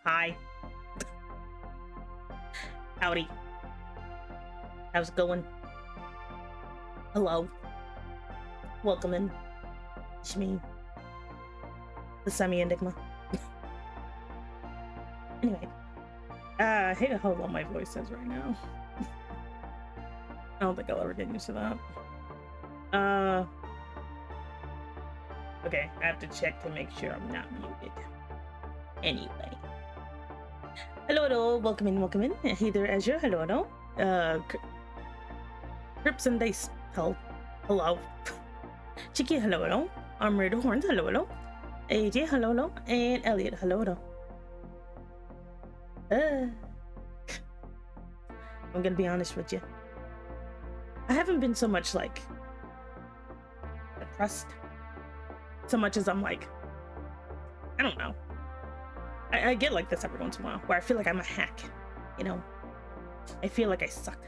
Hi. Howdy. How's it going? Hello. Welcome in. It's me, the semi-enigma. Anyway, I hate how low my voice is right now. I don't think I'll ever get used to that. Okay, I have to check to make sure I'm not muted. Anyway. Hello, welcome in. Hey there, Azure, hello. Crips and Dice, hello. Chicky, hello. Armored Horns, hello. AJ, hello. And Elliot, hello. I'm gonna be honest with you. I haven't been so much like depressed, so much as I'm like, I don't know. I get like this every once in a while, where I feel like I'm a hack, you know? I feel like I suck.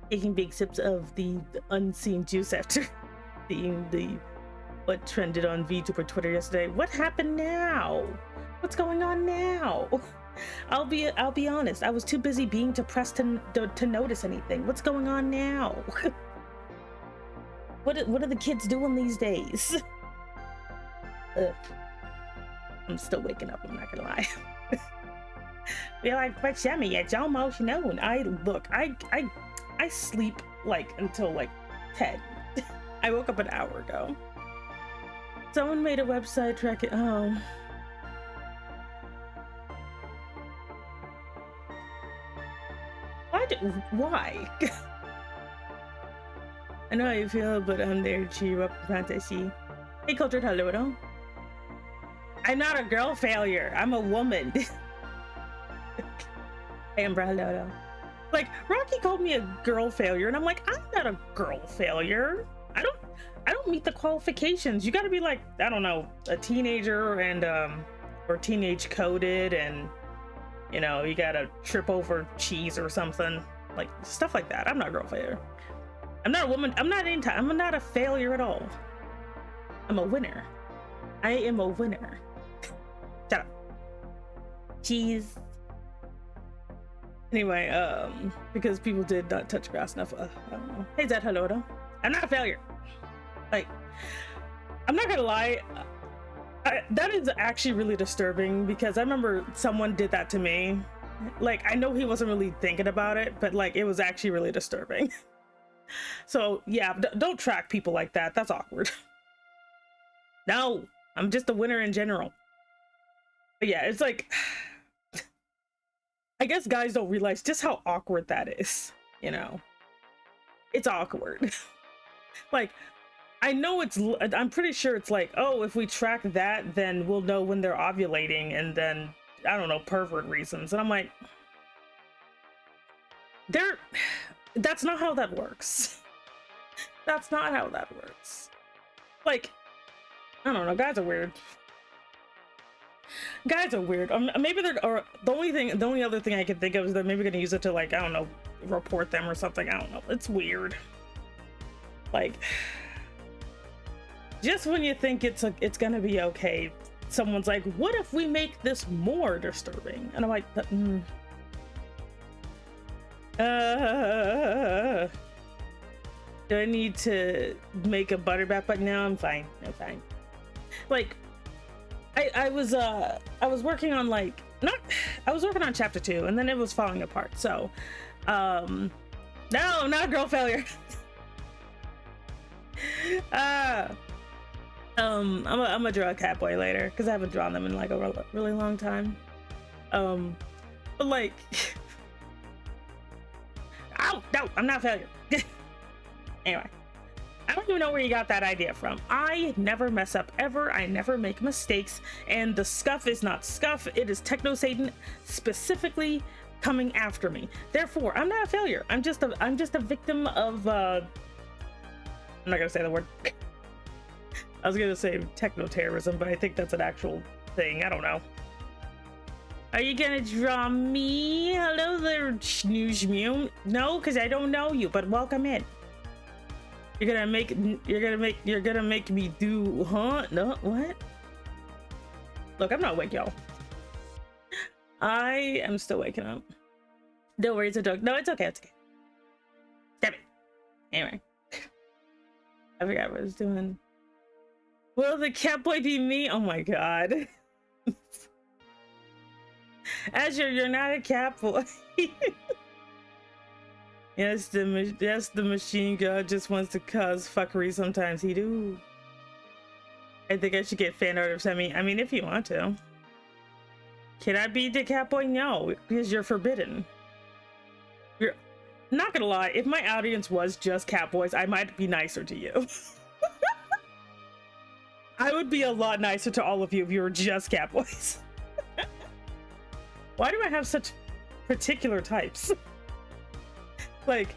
Taking big sips of the unseen juice after the what trended on VTuber Twitter yesterday. What happened now? What's going on now? I'll be honest. I was too busy being depressed to notice anything. What's going on now? What are the kids doing these days? I'm still waking up, I'm not gonna lie. You're like, but Shemmy, it's almost noon. I sleep like until like 10. I woke up an hour ago. Someone made a website tracking. Oh. Why? I know how you feel, but I'm there to cheer you up, fantasy. Hey, Cultured, hello. I'm not a girl failure. I'm a woman. Hey, Umbrella. Like, Rocky called me a girl failure, and I'm like, I'm not a girl failure. I don't meet the qualifications. You got to be like, I don't know, a teenager and or teenage coded, and you know, you got to trip over cheese or something, like stuff like that. I'm not a girl failure. I'm not a woman. I'm not a failure at all. I'm a winner. I am a winner. Shut up. Cheese. Anyway, because people did not touch grass enough. I don't know. Hey, Zed, hello. I'm not a failure. Like, I'm not gonna lie. That is actually really disturbing, because I remember someone did that to me. Like, I know he wasn't really thinking about it, but like, it was actually really disturbing. So yeah, don't track people like that. That's awkward. No, I'm just a winner in general. But yeah, it's like, I guess guys don't realize just how awkward that is, you know? It's awkward. Like, I know I'm pretty sure it's like, oh, if we track that, then we'll know when they're ovulating, and then, I don't know, pervert reasons. And I'm like, that's not how that works. That's not how that works. Like, I don't know, guys are weird. Guys are weird. Maybe or the only other thing I can think of is they're maybe gonna use it to, like, I don't know, report them or something. I don't know. It's weird. Like, just when you think it's gonna be okay, someone's like, what if we make this more disturbing? And I'm like, do I need to make a butter bath? But no, I'm fine. Like, I was working on, like, I was working on chapter 2, and then it was falling apart. So no, I'm not a girl failure. I'm gonna draw a catboy later, because I haven't drawn them in like a really long time. But like, oh no, I'm not a failure. Anyway, I don't even know where you got that idea from. I never mess up ever. I never make mistakes, and the scuff is not scuff. It is Techno Satan specifically coming after me. Therefore, I'm not a failure. I'm just a victim of I'm not gonna say the word. I was gonna say techno-terrorism, but I think that's an actual thing. I don't know. Are you gonna draw me? Hello there, Snooze. No, because I don't know you, but welcome in. You're gonna make me do, huh? No, what? Look, I'm not awake, y'all. I am still waking up. Don't worry, it's a joke. No, it's okay. It's okay. Damn it. Anyway. I forgot what I was doing. Will the catboy be me? Oh my god. Azure, you're not a catboy. Yes, the machine god just wants to cause fuckery sometimes. He do. I think I should get fan art of Semi. I mean, if you want to. Can I be the catboy? No, because you're forbidden. You're not gonna lie, if my audience was just catboys, I might be nicer to you. I would be a lot nicer to all of you if you were just catboys. Why do I have such particular types? Like,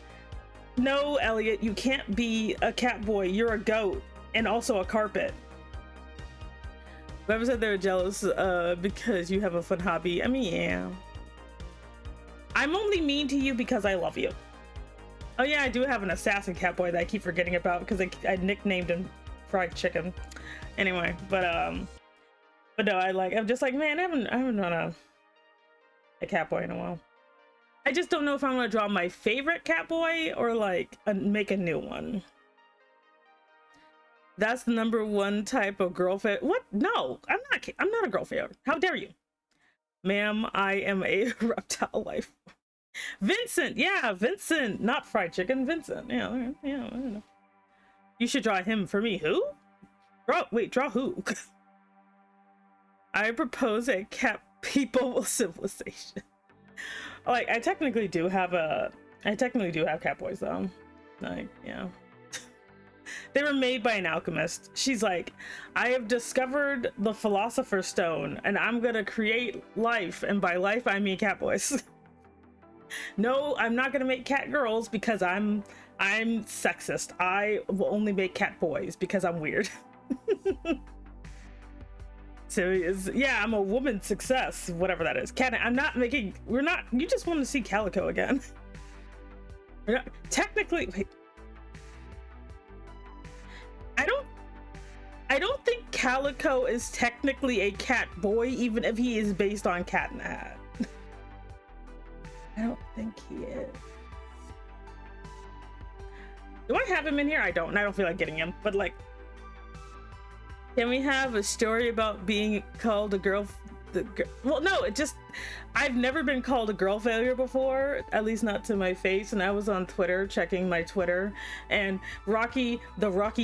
no, Elliot, you can't be a catboy. You're a goat and also a carpet. Whoever said they were jealous because you have a fun hobby. I mean, yeah. I'm only mean to you because I love you. Oh yeah, I do have an assassin catboy that I keep forgetting about because I nicknamed him Fried Chicken. Anyway, but no, I'm just like, man, I haven't done a catboy in a while. I just don't know if I'm gonna draw my favorite catboy or like make a new one. That's the #1 type of girl failure. What? No, I'm not a girl failure. How dare you? Ma'am, I am a reptile life. Vincent, yeah, Vincent, not Fried Chicken, Vincent. Yeah, I don't know. You should draw him for me. Who? Draw who? I propose a cat people civilization. Like, I technically do have catboys though. Like, yeah. They were made by an alchemist. She's like, I have discovered the philosopher's stone and I'm gonna create life, and by life I mean catboys. No, I'm not gonna make cat girls because I'm sexist. I will only make cat boys because I'm weird. So yeah, I'm a woman success, whatever that is. You just want to see Calico again. We're not, technically, wait. I don't think Calico is technically a cat boy, even if he is based on Cat in the Hat. I don't think he is. Do I have him in here? I don't, and I don't feel like getting him, but like, can we have a story about being called a girl? Well, no, I've never been called a girl failure before, at least not to my face. And I was on Twitter checking my Twitter, and Rocky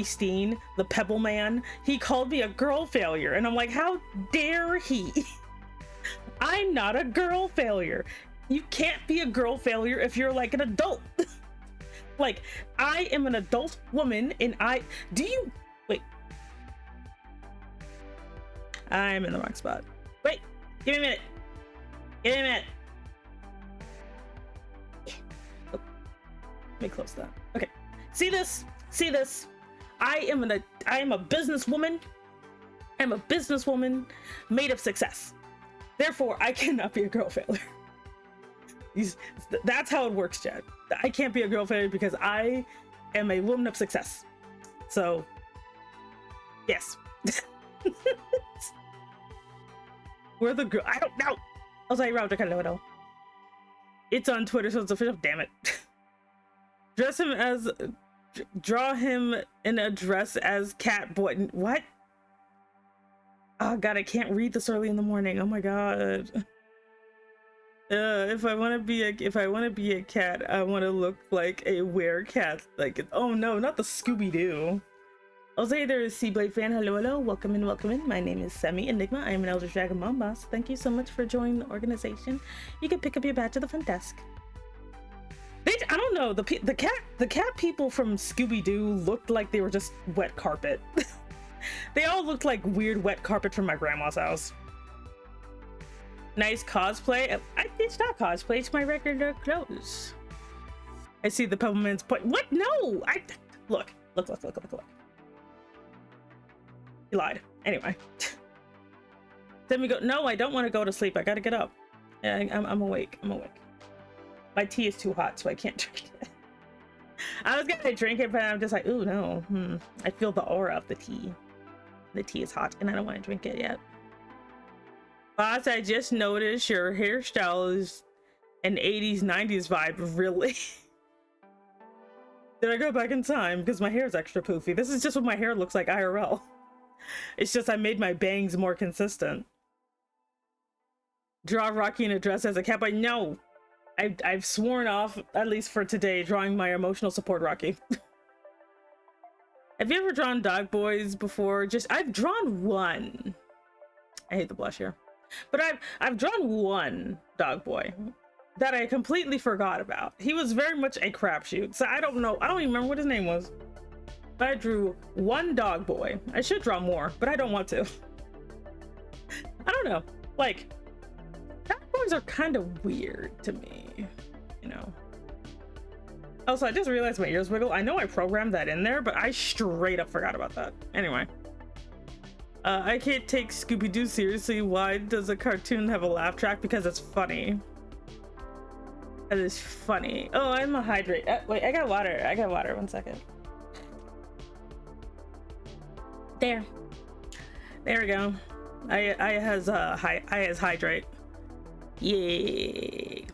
Steen, the Pebble Man, he called me a girl failure. And I'm like, how dare he? I'm not a girl failure. You can't be a girl failure if you're like an adult. Like, I am an adult woman, and wait. I'm in the wrong spot. Wait, give me a minute. Give me a minute. Oh, let me close that. Okay. See this? I am a businesswoman. I'm a businesswoman made of success. Therefore, I cannot be a girl failure. That's how it works, Chad. I can't be a girl failure because I am a woman of success. So, yes. We're the girl. I don't know. I was like, Roger, it's on Twitter, so it's official. Damn it. Draw him in a dress as Catboy. What? Oh god, I can't read this early in the morning. Oh my god. If I want to be a cat, I want to look like a werecat. Like, oh no, not the Scooby-Doo. Jose, there is Seablade fan. Hello, welcome in. My name is Semi Enigma. I am an Elder Dragon Mom Boss. Thank you so much for joining the organization. You can pick up your badge at the front desk. I don't know, the cat people from Scooby-Doo looked like they were just wet carpet. They all looked like weird wet carpet from my grandma's house. Nice cosplay. It's not cosplay, it's my regular clothes. I see the Pebbleman's point. What? No! Look. He lied. Anyway. Then we go, no, I don't want to go to sleep. I gotta get up. Yeah, I'm awake. My tea is too hot, so I can't drink it. I was gonna drink it, but I'm just like, ooh, no. I feel the aura of the tea. The tea is hot, and I don't want to drink it yet. Boss, I just noticed your hairstyle is an 80s, 90s vibe, really? Did I go back in time? Because my hair is extra poofy. This is just what my hair looks like IRL. It's just I made my bangs more consistent. Draw Rocky in a dress as a catboy. No, I've sworn off, at least for today, drawing my emotional support Rocky. Have you ever drawn dog boys before? I've drawn one. I hate the blush here, but I've drawn one dog boy that I completely forgot about. He was very much a crapshoot, so I don't know. I don't even remember what his name was. But I drew one dog boy. I should draw more, but I don't want to. I don't know. Like, dog boys are kind of weird to me, you know. Also, I just realized my ears wiggle. I know I programmed that in there, but I straight up forgot about that. Anyway. I can't take Scooby-Doo seriously. Why does a cartoon have a laugh track? Because it's funny. That is funny. Oh, I'm a hydrate. Wait, I got water. I got water. 1 second. There we go. I has hydrate. Yay.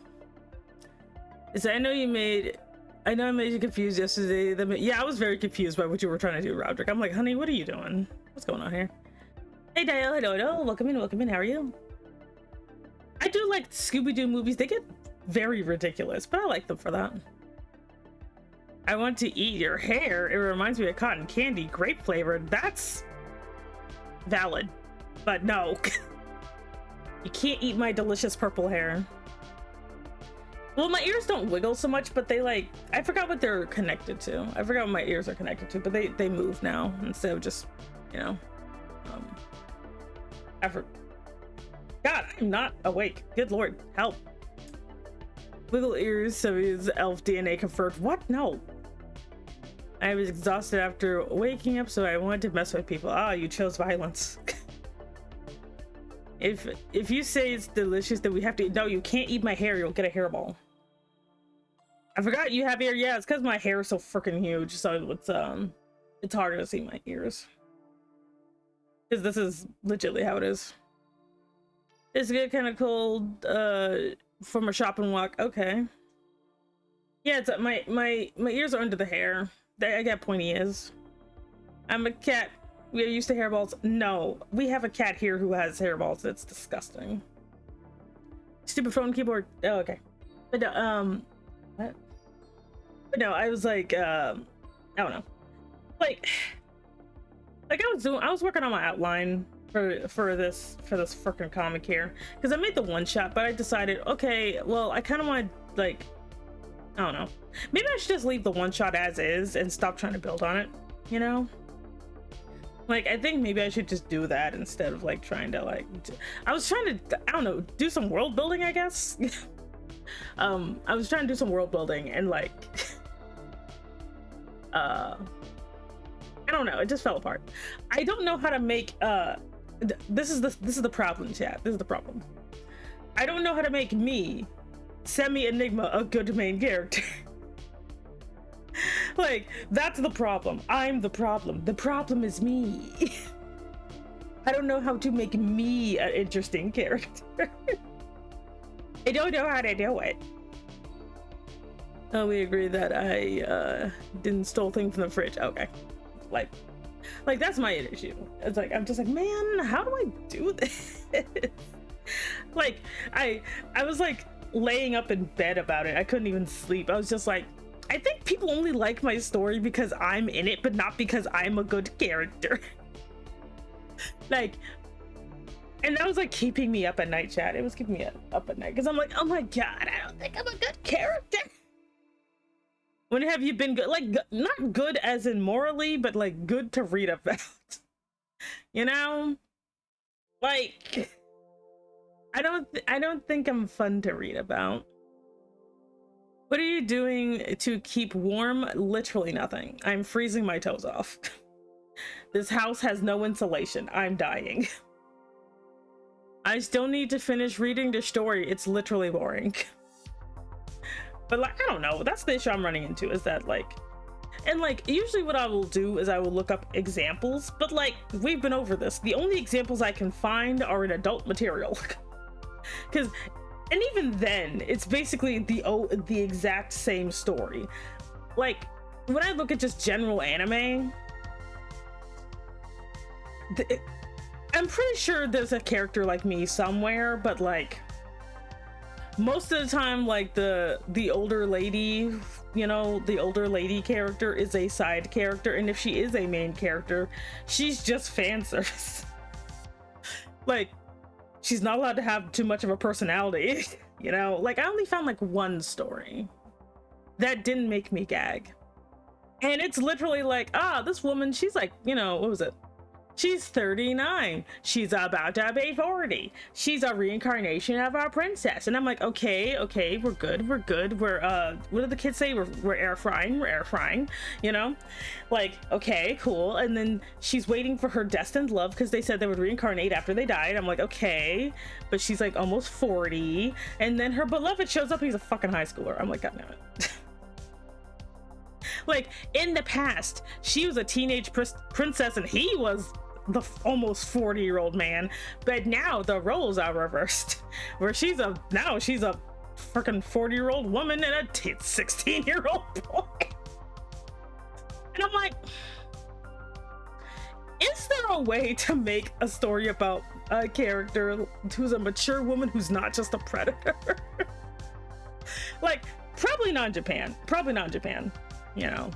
So I know I made you confused yesterday. Yeah, I was very confused by what you were trying to do, Roderick. I'm like, honey, what are you doing? What's going on here? Hey Dial, hello. Welcome in. How are you? I do like Scooby-Doo movies. They get very ridiculous, but I like them for that. I want to eat your hair. It reminds me of cotton candy, grape flavored. That's valid, but no. You can't eat my delicious purple hair. Well, my ears don't wiggle so much, but they like, I forgot what they're connected to. I forgot what my ears are connected to, but they move now instead of just, you know, effort. God, I'm not awake. Good Lord, help. Wiggle ears, so his elf DNA confirmed. What? No. I was exhausted after waking up, so I wanted to mess with people. Ah, you chose violence. If you say it's delicious, then we have to. No, you can't eat my hair. You'll get a hairball. I forgot you have hair. Yeah, it's because my hair is so freaking huge, so it's harder to see my ears. Because this is legitimately how it is. It's get kind of cold from a shopping walk. Okay. Yeah, it's my ears are under the hair. I got pointy ears. I'm a cat. We are used to hairballs. No, we have a cat here who has hairballs. It's disgusting. Stupid phone keyboard. Oh, okay. But what? But no, I was like, I don't know. Like I was working on my outline for this freaking comic here because I made the one shot, but I decided, okay, well, I kind of want to, like, I don't know, maybe I should just leave the one shot as is and stop trying to build on it, you know. Like, I think maybe I should just do that instead of like trying to like, I was trying to, I don't know, do some world building, I guess. I was trying to do some world building and like I don't know, it just fell apart. I don't know how to make this is the problem, chat. This is the problem. I don't know how to make me, Semi-Enigma, a good main character. Like, that's the problem. I'm the problem. The problem is me. I don't know how to make me an interesting character. I don't know how to do it. Oh, we agree that I didn't steal things from the fridge. Okay. Like that's my issue. It's like, I'm just like, man, how do I do this? Like, I was like laying up in bed about it. I couldn't even sleep. I was just like, I think people only like my story because I'm in it, but not because I'm a good character. Like, and that was like keeping me up at night, chat. It was keeping me up at night because I'm like, oh my god, I don't think I'm a good character. When have you been good? Like, not good as in morally, but like good to read about. You know, like, I don't think I'm fun to read about. What are you doing to keep warm? Literally nothing. I'm freezing my toes off. This house has no insulation. I'm dying. I still need to finish reading the story. It's literally boring. But like, I don't know. That's the issue I'm running into, is that like, And like usually what I will do is I will look up examples, but like we've been over this. The only examples I can find are in adult material. Because, and even then, it's basically the exact same story. Like when I look at just general anime, I'm pretty sure there's a character like me somewhere, but like most of the time, like the older lady, you know, the older lady character is a side character, and if she is a main character, she's just fan service. Like, she's not allowed to have too much of a personality, you know? Like, I only found like one story that didn't make me gag. And it's literally like, this woman, she's like, you know, what was it? She's 39. She's about to be 40. She's a reincarnation of our princess. And I'm like, okay, we're good. We're, what do the kids say? We're air frying, you know? Like, okay, cool. And then she's waiting for her destined love because they said they would reincarnate after they died. I'm like, okay. But she's like almost 40. And then her beloved shows up. He's a fucking high schooler. I'm like, God damn it. Like, in the past, she was a teenage princess and he was the almost 40-year-old man, but now the roles are reversed, where she's a freaking 40-year-old woman and a 16-year-old boy. And I'm like, is there a way to make a story about a character who's a mature woman who's not just a predator? Like, probably not in Japan, you know.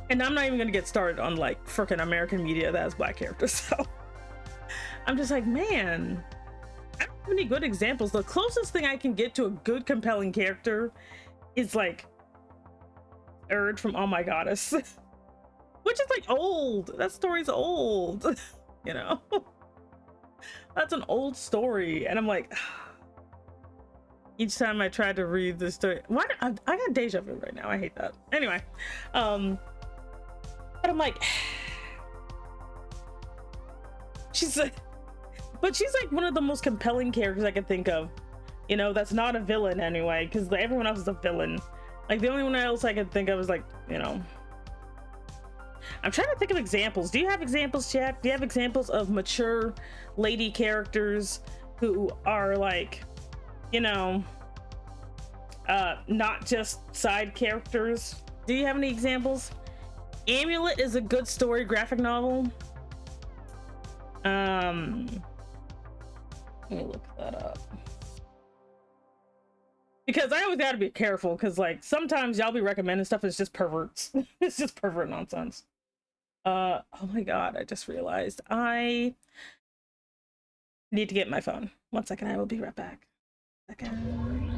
And I'm not even gonna get started on like freaking American media that has black characters. So I'm just like, man, I don't have any good examples. The closest thing I can get to a good compelling character is like Urge from Oh My Goddess, which is like old. That story's old, you know. That's an old story, and I'm like, each time I try to read this story, why I got deja vu right now. I hate that. Anyway, but I'm like, she's like one of the most compelling characters I can think of, you know, that's not a villain anyway, because everyone else is a villain. Like, the only one else I can think of is like, you know, I'm trying to think of examples. Do you have examples, chat? Do you have examples of mature lady characters who are like, you know, not just side characters? Do you have any examples? Amulet is a good story graphic novel. Let me look that up, because I always gotta be careful, because like sometimes y'all be recommending stuff that's just perverts. It's just pervert nonsense. Oh my god, I just realized I need to get my phone. 1 second, I will be right back. Second.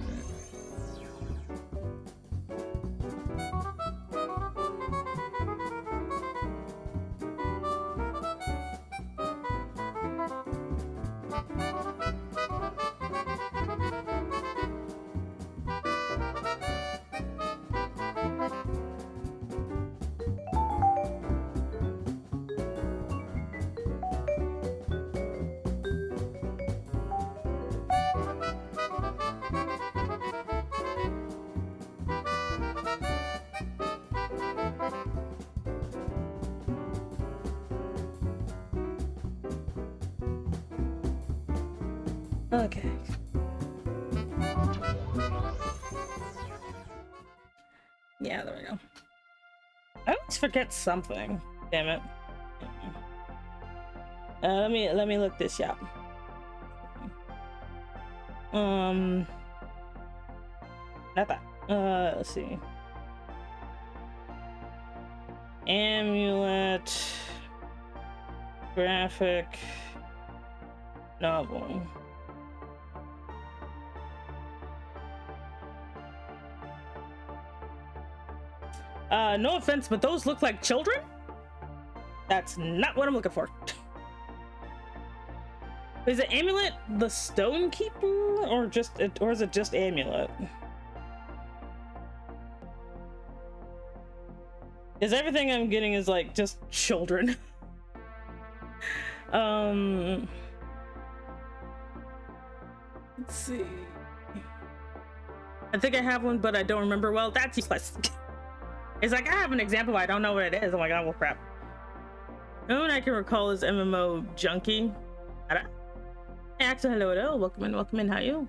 Okay. Yeah, there we go. I always forget something. Damn it. Let me look this up. Not that. Let's see. Amulet graphic novel. No offense, but those look like children? That's not what I'm looking for. Is it Amulet the Stone Keeper, or is it just Amulet? Because everything I'm getting is like just children. Let's see. I think I have one, but I don't remember well. That's useless. It's like, I have an example, I don't know what it is. I'm like, oh, well, crap. No one I can recall is MMO Junkie. Hey, Axel, hello, welcome in, how are you?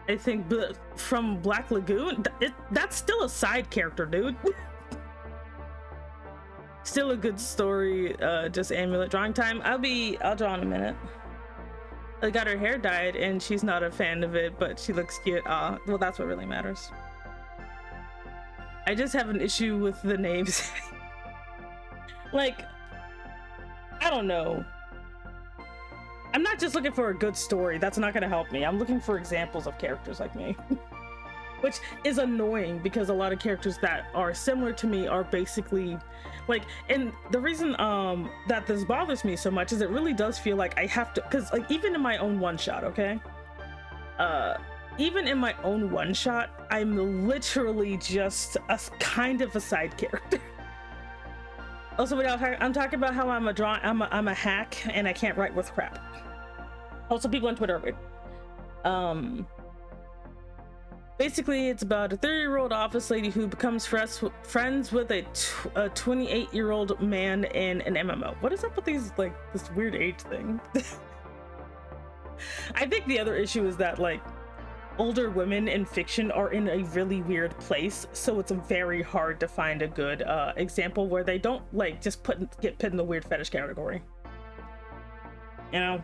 I think from Black Lagoon, that's still a side character, dude. Still a good story, just amulet drawing time. I'll draw in a minute. I got her hair dyed and she's not a fan of it, but she looks cute. Well, that's what really matters. I just have an issue with the names. Like, I don't know. I'm not just looking for a good story. That's not gonna help me. I'm looking for examples of characters like me. Which is annoying because a lot of characters that are similar to me are basically like, and the reason that this bothers me so much is it really does feel like I have to, because like even in my own one-shot, okay? Even in my own one-shot, I'm literally just a kind of a side character. Also, I'm talking about how I'm a hack and I can't write with crap. Also, people on Twitter are weird. Basically, it's about a 30-year-old office lady who becomes friends with a 28-year-old man in an MMO. What is up with these, like, this weird age thing? I think the other issue is that, like, older women in fiction are in a really weird place, so it's very hard to find a good example where they don't like just get put in the weird fetish category. You know,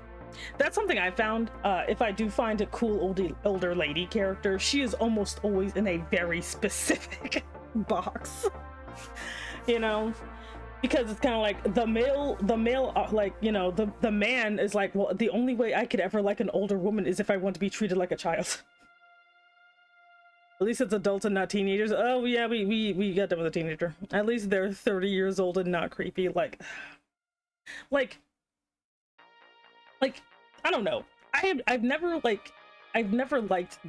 that's something I found. If I do find a cool older lady character, she is almost always in a very specific box. You know, because it's kind of like the male like, you know, the man is like, well, the only way I could ever like an older woman is if I want to be treated like a child. At least it's adults and not teenagers. Oh yeah, we got done with a teenager. At least they're 30 years old and not creepy. Like I don't know. I've never liked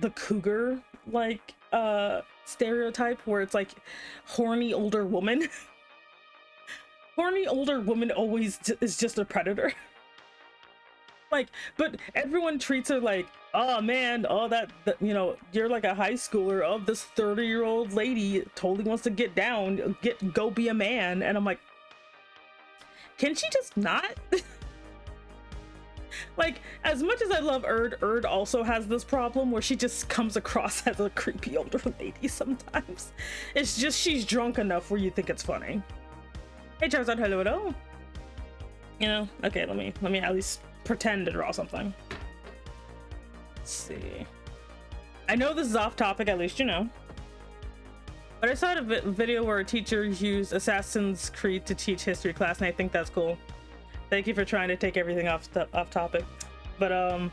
the cougar like stereotype where it's like horny older woman. Horny older woman always is just a predator. Like, but everyone treats her like, oh man, oh that you know, you're like a high schooler. Oh, this 30-year-old lady totally wants to get down, go be a man. And I'm like, can she just not? Like, as much as I love Erd also has this problem where she just comes across as a creepy older lady sometimes. It's just she's drunk enough where you think it's funny. Hey Charizard, hello. You know, okay, let me at least pretend to draw something. Let's see. I know this is off topic, at least you know. But I saw a video where a teacher used Assassin's Creed to teach history class, and I think that's cool. Thank you for trying to take everything off topic. But I mean,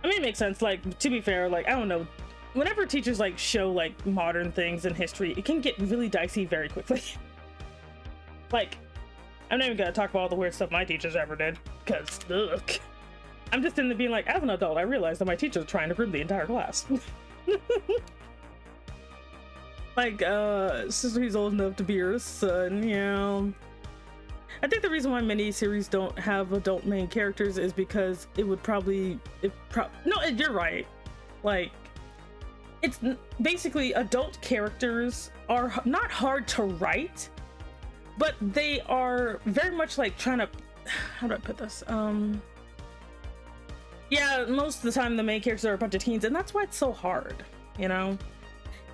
it makes sense. Like, to be fair, like, I don't know, whenever teachers like show like modern things in history, it can get really dicey very quickly. Like, I'm not even gonna talk about all the weird stuff my teachers ever did, because I'm just in the being like, as an adult, I realized that my teacher's trying to groom the entire class. Like, sister, he's old enough to be her son, you know. I think the reason why many series don't have adult main characters is because it would probably, no, you're right. Like, it's basically adult characters are not hard to write, but they are very much like trying to, how do I put this? Yeah, most of the time the main characters are a bunch of teens, and that's why it's so hard, you know?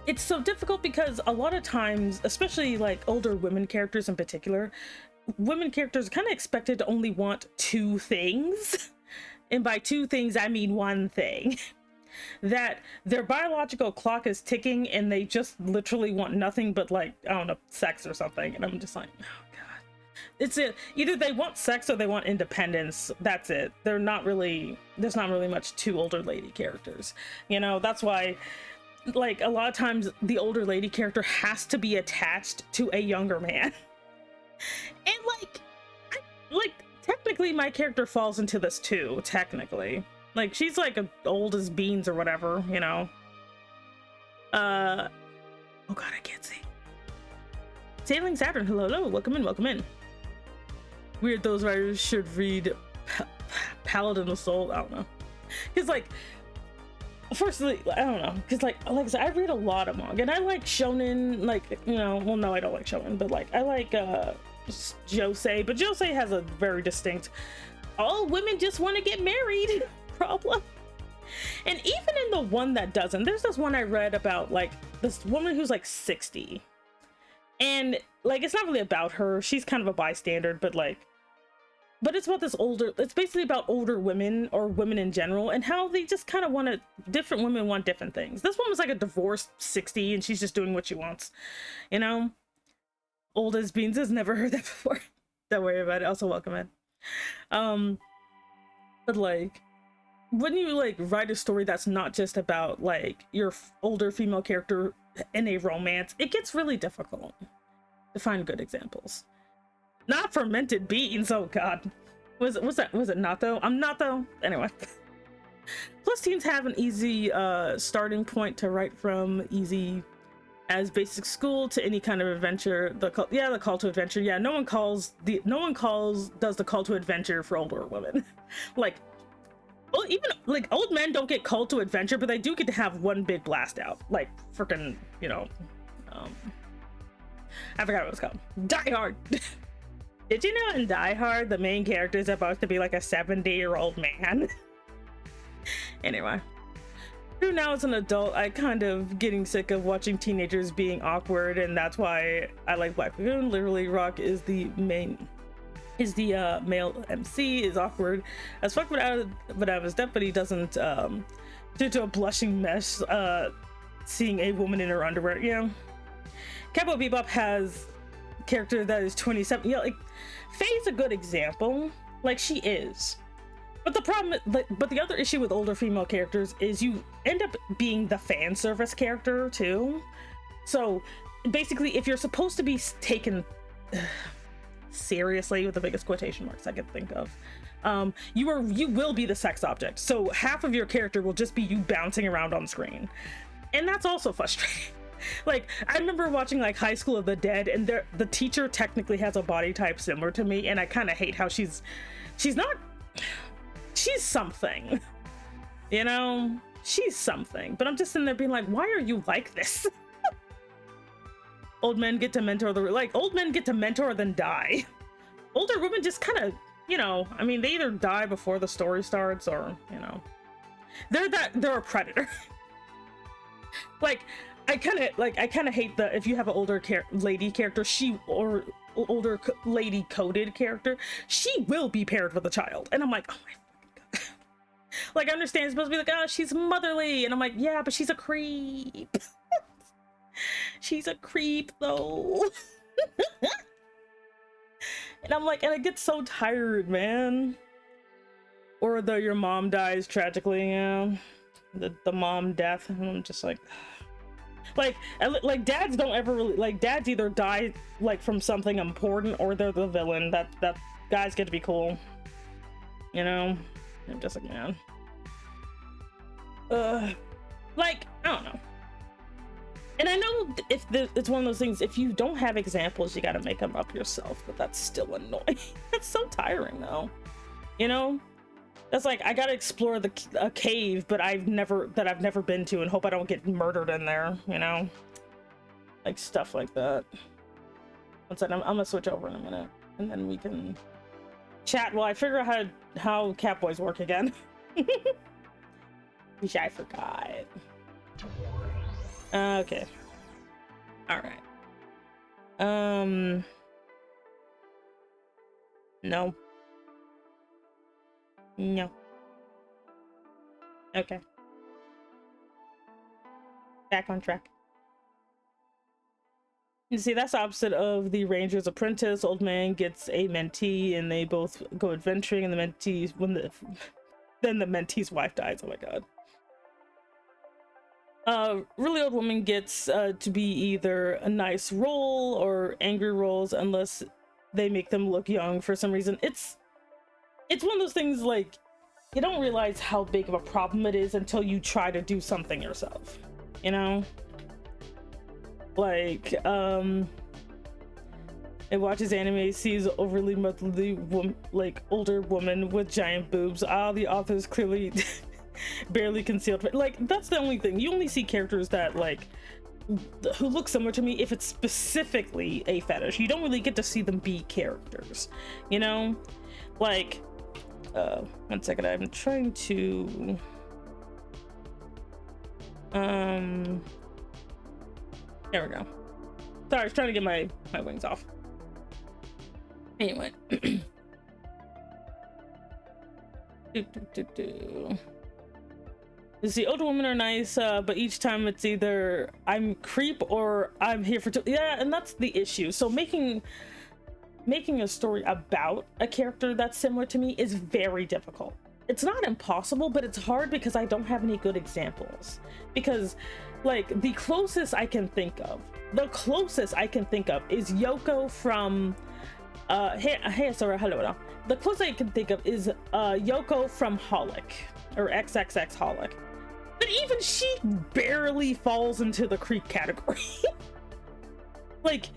It's so difficult because a lot of times, especially like older women characters in particular, women characters are kind of expected to only want two things. And by two things, I mean one thing. That their biological clock is ticking and they just literally want nothing but, like, I don't know, sex or something. And I'm just like, oh god. It's it. Either they want sex or they want independence. That's it. There's not really much to older lady characters. You know, that's why, like, a lot of times the older lady character has to be attached to a younger man. And like technically my character falls into this too, technically. Like, she's like old as beans or whatever, you know. Oh god, I can't see. Sailing Saturn, hello, welcome in. Weird, those writers should read Paladin of Soul, I don't know. Because, like, firstly, I don't know, because like I said, I read a lot of manga, and I like shonen, like, you know, well, no, I don't like shonen, but like I like josei, but josei has a very distinct all women just want to get married problem. And even in the one that doesn't, there's this one I read about like this woman who's like 60, and like it's not really about her, she's kind of a bystander, but it's about this older, it's basically about older women or women in general and how they just kind of want to, different women want different things. This one was like a divorced 60 and she's just doing what she wants, you know. Old as beans, has never heard that before. Don't worry about it. Also welcome in. But like when you like write a story that's not just about like your older female character in a romance, it gets really difficult to find good examples. Not fermented beans, oh god. Was it natto? I'm natto. Anyway. Plus teens have an easy starting point to write from, easy as basic school to any kind of adventure. The call to adventure. Yeah, no one does the call to adventure for older women. Like, well, even like old men don't get called to adventure, but they do get to have one big blast out. Like freaking, you know, I forgot what it was called. Die Hard. Did you know in Die Hard the main character is supposed to be like a 70-year-old man? Anyway. Now as an adult, I kind of getting sick of watching teenagers being awkward, and that's why I like Black Lagoon. Literally, Rock is the male MC, is awkward as fuck without his depth, but he doesn't due to a blushing mess seeing a woman in her underwear. You know, Cowboy Bebop has character that is 27. Yeah, like Faye's a good example. Like she is. But the problem, but the other issue with older female characters is you end up being the fan service character too. So basically, if you're supposed to be taken seriously, with the biggest quotation marks I could think of, you will be the sex object. So half of your character will just be you bouncing around on screen, and that's also frustrating. Like I remember watching like High School of the Dead, and the teacher technically has a body type similar to me, and I kind of hate how she's something, you know, she's something, but I'm just in there being like, why are you like this? Old men get to mentor old men get to mentor then die. Older women just kind of, you know, I mean, they either die before the story starts, or, you know, they're a predator. Like I kind of hate if you have an older lady character, or older lady coded character, she will be paired with a child, and I'm like, oh my fucking god. Like I understand it's supposed to be like, oh, she's motherly, and I'm like, yeah, but she's a creep. She's a creep though. And I'm like, and I get so tired, man. Or your mom dies tragically, you know, the mom death, and I'm just like dads don't ever really, like, dads either die like from something important, or they're the villain. That guys get to be cool, you know. I'm just like, man, like, I don't know. And I know it's one of those things, if you don't have examples, you got to make them up yourself, but that's still annoying. That's so tiring though, you know. That's like, I gotta explore a cave, but I've never been to, and hope I don't get murdered in there, you know, like stuff like that. One second, I'm gonna switch over in a minute, and then we can chat while I figure out how catboys work again. Wish I forgot. Okay. All right. No. No. Okay. Back on track. You see, that's opposite of the Ranger's Apprentice. Old man gets a mentee, and they both go adventuring, and the mentee's then the mentee's wife dies. Oh my god. Really old woman gets to be either a nice role or angry roles, unless they make them look young for some reason. It's one of those things, like, you don't realize how big of a problem it is until you try to do something yourself, you know? Like, it watches anime, sees overly motherly like older woman with giant boobs. Ah, the authors clearly barely concealed. Like, that's the only thing. You only see characters that, like, who look similar to me if it's specifically a fetish. You don't really get to see them be characters, you know? Like, 1 second, I'm trying to... There we go. Sorry, I was trying to get my wings off. Anyway. The older women are nice, but each time it's either I'm creep or I'm here for yeah, and that's the issue. So making a story about a character that's similar to me is very difficult. It's not impossible, but it's hard because I don't have any good examples. Because, like, the closest I can think of is Yoko from hey Sarah, hello. The closest I can think of is Yoko from Holic, or XXX Holic. But even she barely falls into the creep category. Like,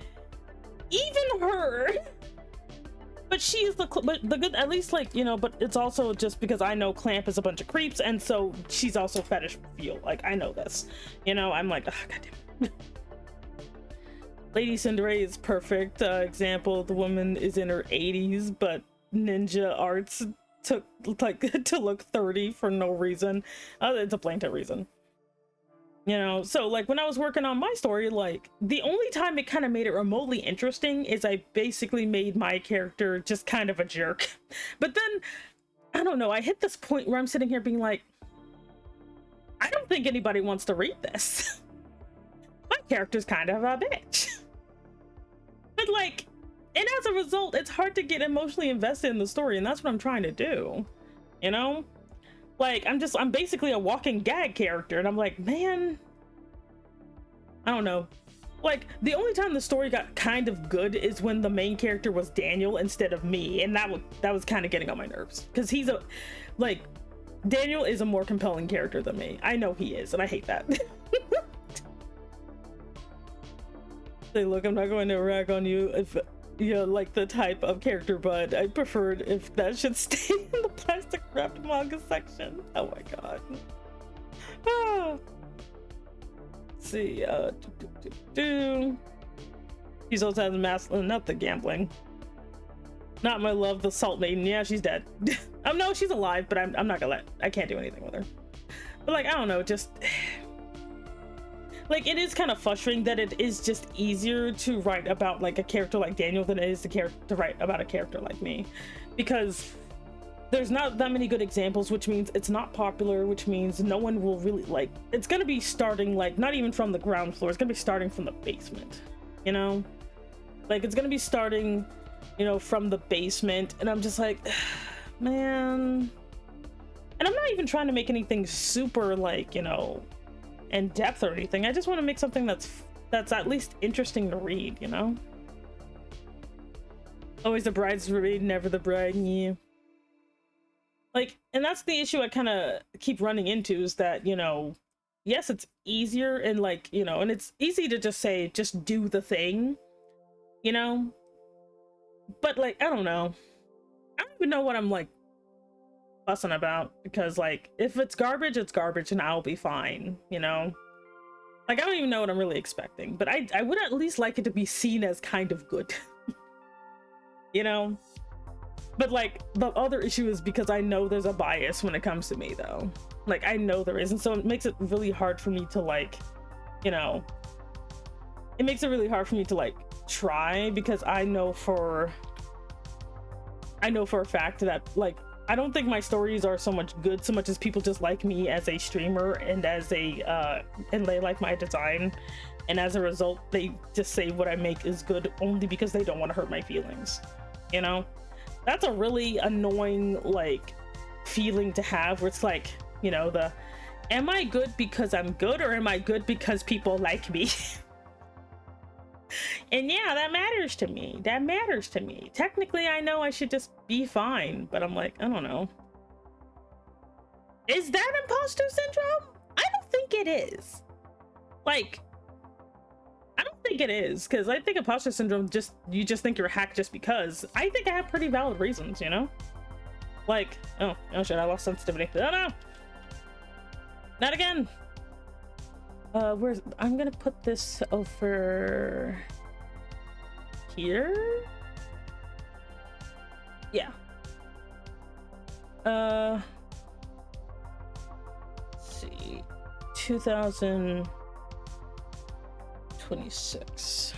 even her. But she is the good, at least, like, you know, but it's also just because I know Clamp is a bunch of creeps, and so she's also fetish feel. Like, I know this, you know. I'm like, oh, goddamn. Lady Cinderella is perfect example. The woman is in her 80s, but ninja arts took like to look 30 for no reason. It's a blatant reason, you know. So, like, when I was working on my story, like, the only time it kind of made it remotely interesting is I basically made my character just kind of a jerk. But then, I don't know, I hit this point where I'm sitting here being like, I don't think anybody wants to read this. My character's kind of a bitch. But, like, and as a result, it's hard to get emotionally invested in the story, and that's what I'm trying to do, you know? Like, I'm basically a walking gag character, and I'm like, man, I don't know. Like, the only time the story got kind of good is when the main character was Daniel instead of me, and that was kind of getting on my nerves, because he's Daniel is a more compelling character than me. I know he is, and I hate that. Say, look, I'm not going to rag on you if you're like the type of character, but I preferred if that should stay in the plastic wrapped manga section. Oh my god. Let's see, She's also has a masculine, not the gambling. Not my love, the salt maiden. Yeah, she's dead. No, she's alive, but I'm not gonna I can't do anything with her. But, like, I don't know, just like, it is kind of frustrating that it is just easier to write about, like, a character like Daniel than it is to write about a character like me, because there's not that many good examples, which means it's not popular, which means no one will really, like, it's gonna be starting, like, not even from the ground floor, it's gonna be starting from the basement, you know? Like, it's gonna be starting, you know, from the basement, and I'm just like, man. And I'm not even trying to make anything super, like, you know, in depth or anything. I just want to make something that's at least interesting to read, you know? Always the bridesmaid, never the bride. Yeah. Like, and that's the issue I kind of keep running into, is that, you know, yes, it's easier, and, like, you know, and it's easy to just say, just do the thing, you know? But, like, I don't know. I don't even know what I'm, like, fussing about, because, like, if it's garbage, it's garbage, and I'll be fine, you know? Like, I don't even know what I'm really expecting, but I would at least like it to be seen as kind of good. You know? But, like, the other issue is because I know there's a bias when it comes to me, though. Like, I know there is, and so it makes it really hard for me to, like, you know, it makes it really hard for me to, like, try, because I know for a fact that, like, I don't think my stories are so much as people just like me as a streamer, and as a and they like my design, and as a result they just say what I make is good only because they don't want to hurt my feelings, you know? That's a really annoying, like, feeling to have, where it's like, you know, am I good because I'm good, or am I good because people like me? And yeah, that matters to me. Technically, I know I should just be fine, but I'm like, I don't know. Is that imposter syndrome? I don't think it is. Like, I don't think it is, because I think imposter syndrome, you just think you're hacked just because. I think I have pretty valid reasons, you know? Like, oh shit, I lost sensitivity. Oh no! Not again. I'm gonna put this over here. Yeah. Let's see. 2026.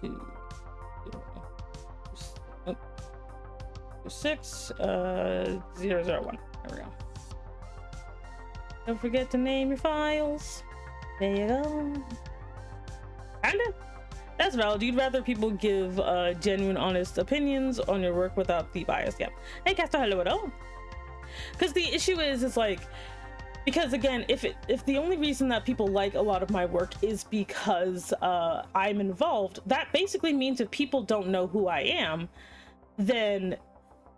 Two, 6 001. There we go. Don't forget to name your files. There you go. Kinda. That's valid. You'd rather people give genuine, honest opinions on your work without the bias. Yep. Hey, Casto, hello at all. Because the issue is like, because again, if the only reason that people like a lot of my work is because I'm involved, that basically means if people don't know who I am, then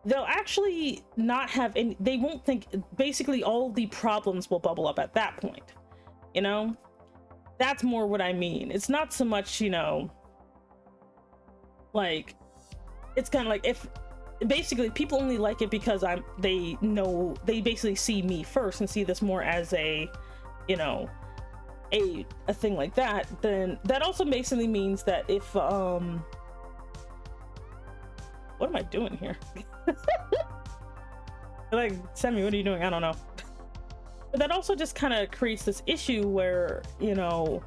they'll actually not have any, they won't think, basically all the problems will bubble up at that point, you know? That's more what I mean. It's not so much, you know, like, it's kind of like, if basically people only like it because they know, they basically see me first and see this more as a, you know, a thing like that, then that also basically means that if what am I doing here? Like, Sammy, what are you doing? I don't know. But that also just kind of creates this issue where, you know,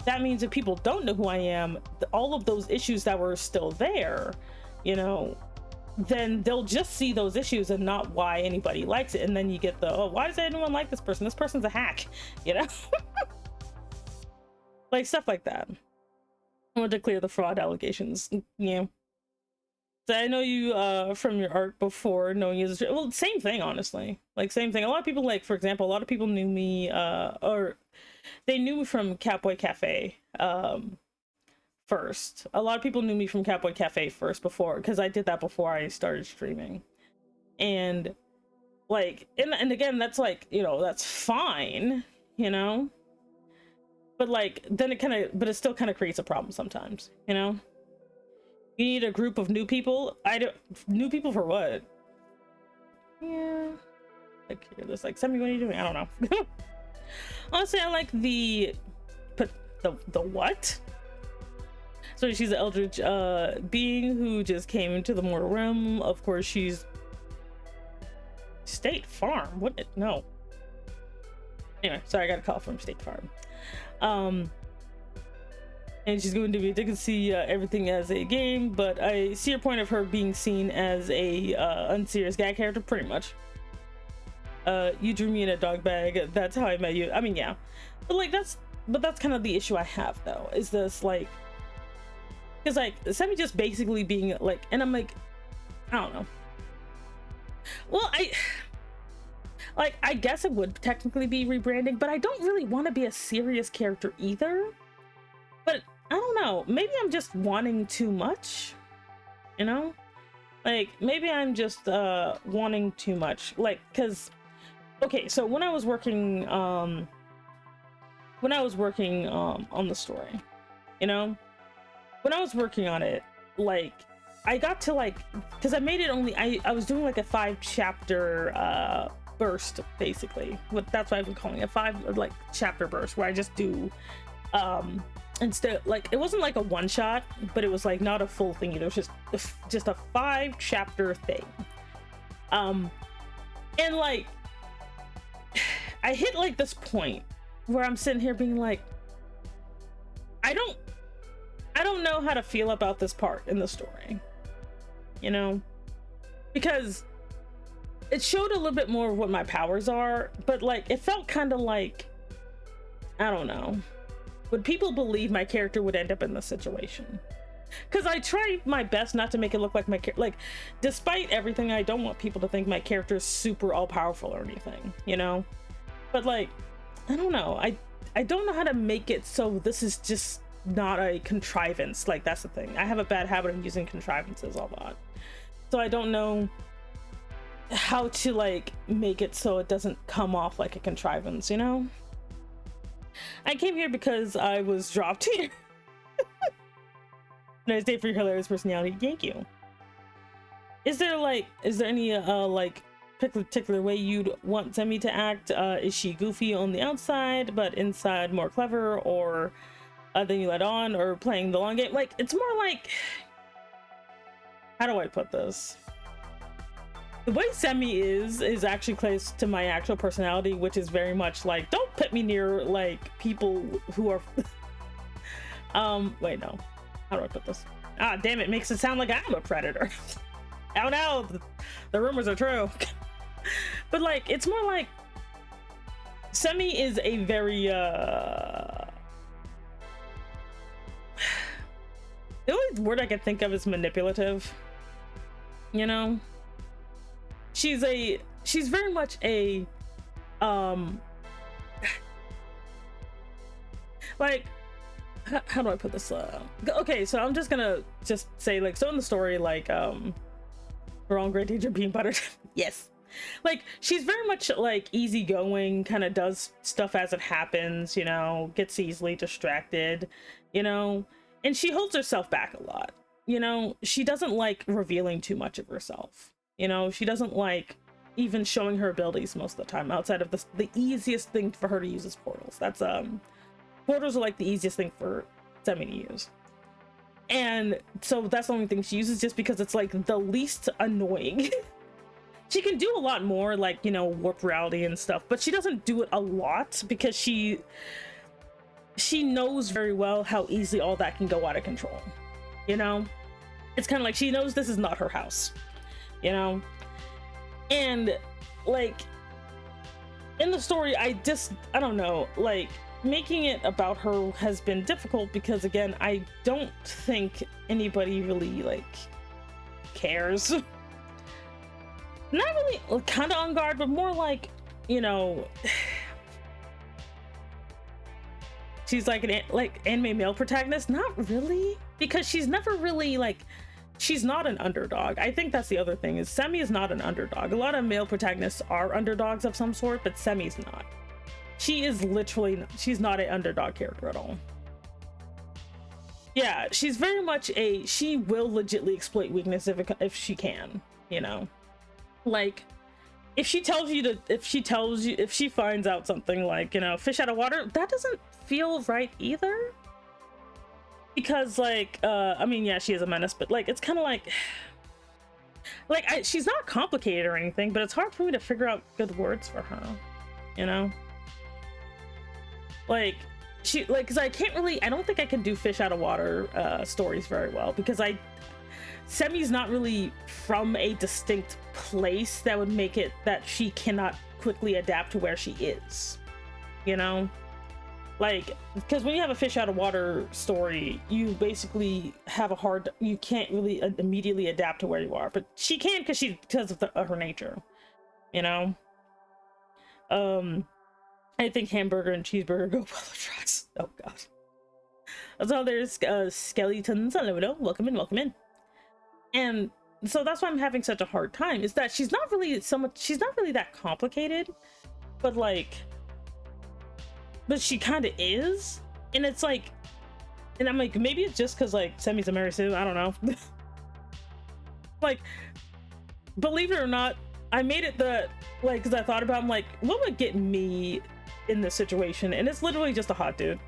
that means if people don't know who I am, all of those issues that were still there, you know, then they'll just see those issues and not why anybody likes it. And then you get the, oh, why does anyone like this person? This person's a hack, you know? Like stuff like that. I want to clear the fraud allegations, yeah. So I know you from your art before, knowing you, well, same thing, honestly. Like, same thing. A lot of people, like, for example, a lot of people knew me, or they knew me from Catboy Cafe first. A lot of people knew me from Catboy Cafe first before, because I did that before I started streaming. And, like, and again, that's, like, you know, that's fine, you know? But, like, then it kind of, but it still kind of creates a problem sometimes, you know? You need a group of new people. New people for what? Yeah. Like, here, there's like, Sammy, what are you doing? I don't know. Honestly, I like the what? So she's an eldritch being who just came into the mortal realm. Of course, she's State Farm. What? No. Anyway, sorry, I got a call from State Farm. And she's going to be, they can see everything as a game, but I see your point of her being seen as a unserious gag character, pretty much. You drew me in a dog bag, that's how I met you. I mean, yeah. But like, that's kind of the issue I have, though, is this, like, because, like, Sammy just basically being, like, and I'm like, I don't know. Well, I guess it would technically be rebranding, but I don't really want to be a serious character either. But I don't know, maybe I'm just wanting too much, you know? Like, maybe I'm just wanting too much, like, because, okay, so when I was working on the story, you know, when I was working on it, like, I got to, like, because I made it only, I was doing like a 5-chapter burst, basically. That's why I've been calling it 5 like chapter burst, where I just do instead, like, it wasn't like a one-shot, but it was like not a full thing, you know, just a 5-chapter thing. And like, I hit like this point where I'm sitting here being like, I don't know how to feel about this part in the story, you know, because it showed a little bit more of what my powers are, but like, it felt kind of like, I don't know, would people believe my character would end up in this situation? Because I try my best not to make it look like my character, like, despite everything, I don't want people to think my character is super all-powerful or anything, you know? But like, I don't know, I don't know how to make it so this is just not a contrivance. Like, that's the thing, I have a bad habit of using contrivances a lot, so I don't know how to like make it so it doesn't come off like a contrivance, you know? I came here because I was dropped here. Nice day for your hilarious personality. Thank you. is there any like particular way you'd want Semi to act? Is she goofy on the outside but inside more clever, or than you let on, or playing the long game? Like, it's more like, how do I put this? The way Semi is actually close to my actual personality, which is very much like, don't put me near like people who are wait, no, how do I put this? Ah, damn it, makes it sound like I'm a predator. Oh no, the rumors are true. But like, it's more like Semi is a very the only word I can think of is manipulative, you know. She's very much a like, how do I put this? Okay, so I'm just gonna say, like, so in the story, like, wrong great teacher being buttered. Yes, like, she's very much like easygoing, kind of does stuff as it happens, you know, gets easily distracted, you know, and she holds herself back a lot, you know. She doesn't like revealing too much of herself, you know. She doesn't like even showing her abilities most of the time, outside of the easiest thing for her to use is portals. That's portals are like the easiest thing for Semi to use, and so that's the only thing she uses, just because it's like the least annoying. She can do a lot more, like, you know, warp reality and stuff, but she doesn't do it a lot because she knows very well how easily all that can go out of control, you know. It's kind of like she knows this is not her house, you know. And like, in the story, I don't know, like, making it about her has been difficult because, again, I don't think anybody really like cares. Not really, kind of on guard, but more like, you know, she's like an anime male protagonist. Not really, because she's never really like, she's not an underdog. I think that's the other thing, is Semi is not an underdog. A lot of male protagonists are underdogs of some sort, but Semi's not. She is literally, she's not an underdog character at all. Yeah, she's very much she will legitly exploit weakness if she can, you know. Like, if she finds out something like, you know, fish out of water, that doesn't feel right either. Because like, I mean, yeah, she is a menace, but like, it's kind of like she's not complicated or anything, but it's hard for me to figure out good words for her, you know. Like, because I can't really, I don't think I can do fish out of water stories very well, because Semi's not really from a distinct place that would make it that she cannot quickly adapt to where she is, you know. Like, because when you have a fish out of water story, you basically have you can't really immediately adapt to where you are, but she can, because of her nature, you know. I think hamburger and cheeseburger go well with fries. Oh god. So there's skeletons. Hello, welcome in. And so that's why I'm having such a hard time, is that she's not really that complicated, but she kind of is. And it's like, and I'm like, maybe it's just because like Semi's a Mary Sue, I don't know. Like, believe it or not, I made it because I thought about, I'm like, what would get me in this situation? And it's literally just a hot dude.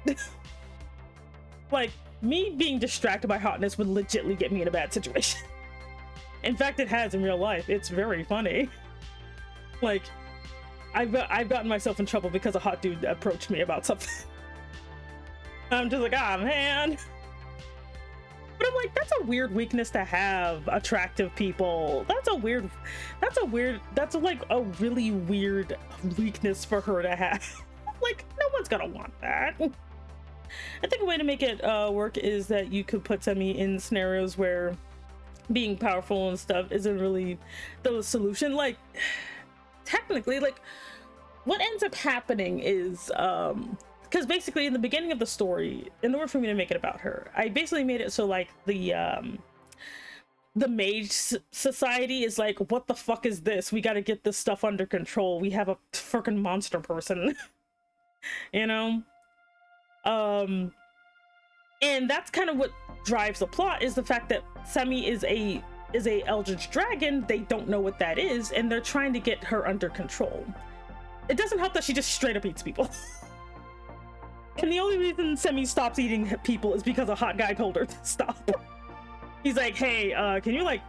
Like, me being distracted by hotness would legitimately get me in a bad situation. In fact, it has in real life. It's very funny. Like, I've gotten myself in trouble because a hot dude approached me about something. I'm just like, ah, man. But I'm like, that's a weird weakness to have, attractive people. That's like a really weird weakness for her to have. Like, no one's gonna want that. I think a way to make it work is that you could put Semi in scenarios where being powerful and stuff isn't really the solution. Like, technically, like, what ends up happening is because basically in the beginning of the story, in order for me to make it about her, I basically made it so like the mage society is like, what the fuck is this? We got to get this stuff under control. We have a freaking monster person. You know. And that's kind of what drives the plot, is the fact that Semi is is a eldritch dragon, they don't know what that is, and they're trying to get her under control. It doesn't help that she just straight up eats people. And the only reason Semi stops eating people is because a hot guy told her to stop. He's like, hey, can you like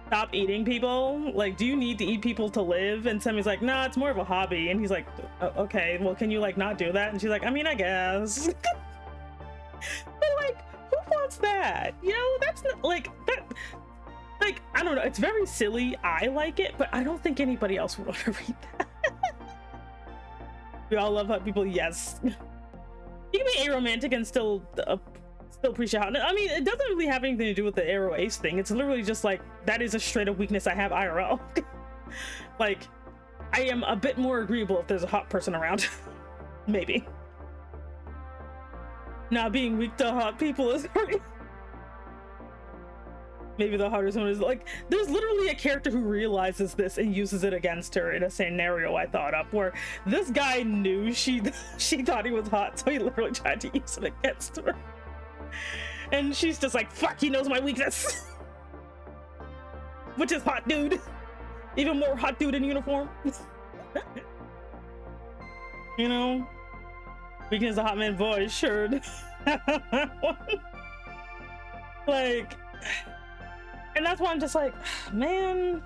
stop eating people? Like, do you need to eat people to live? And Semi's like, nah, it's more of a hobby. And he's like, okay, well, can you like not do that? And she's like, I mean, I guess. But like, who wants that? You know, that's not like that. Like, I don't know. It's very silly. I like it, but I don't think anybody else would want to read that. We all love hot people. Yes. You can be aromantic and still appreciate hotness. I mean, it doesn't really have anything to do with the arrow ace thing. It's literally just like, that is a straight up weakness I have IRL. Like, I am a bit more agreeable if there's a hot person around. Maybe. Not being weak to hot people is pretty. Maybe the hottest one is like, there's literally a character who realizes this and uses it against her in a scenario I thought up, where this guy knew she thought he was hot, so he literally tried to use it against her. And she's just like, fuck, he knows my weakness. Which is hot dude. Even more hot dude in uniform. You know? Weakness of hot man voice, sure. Like, and that's why I'm just like, man.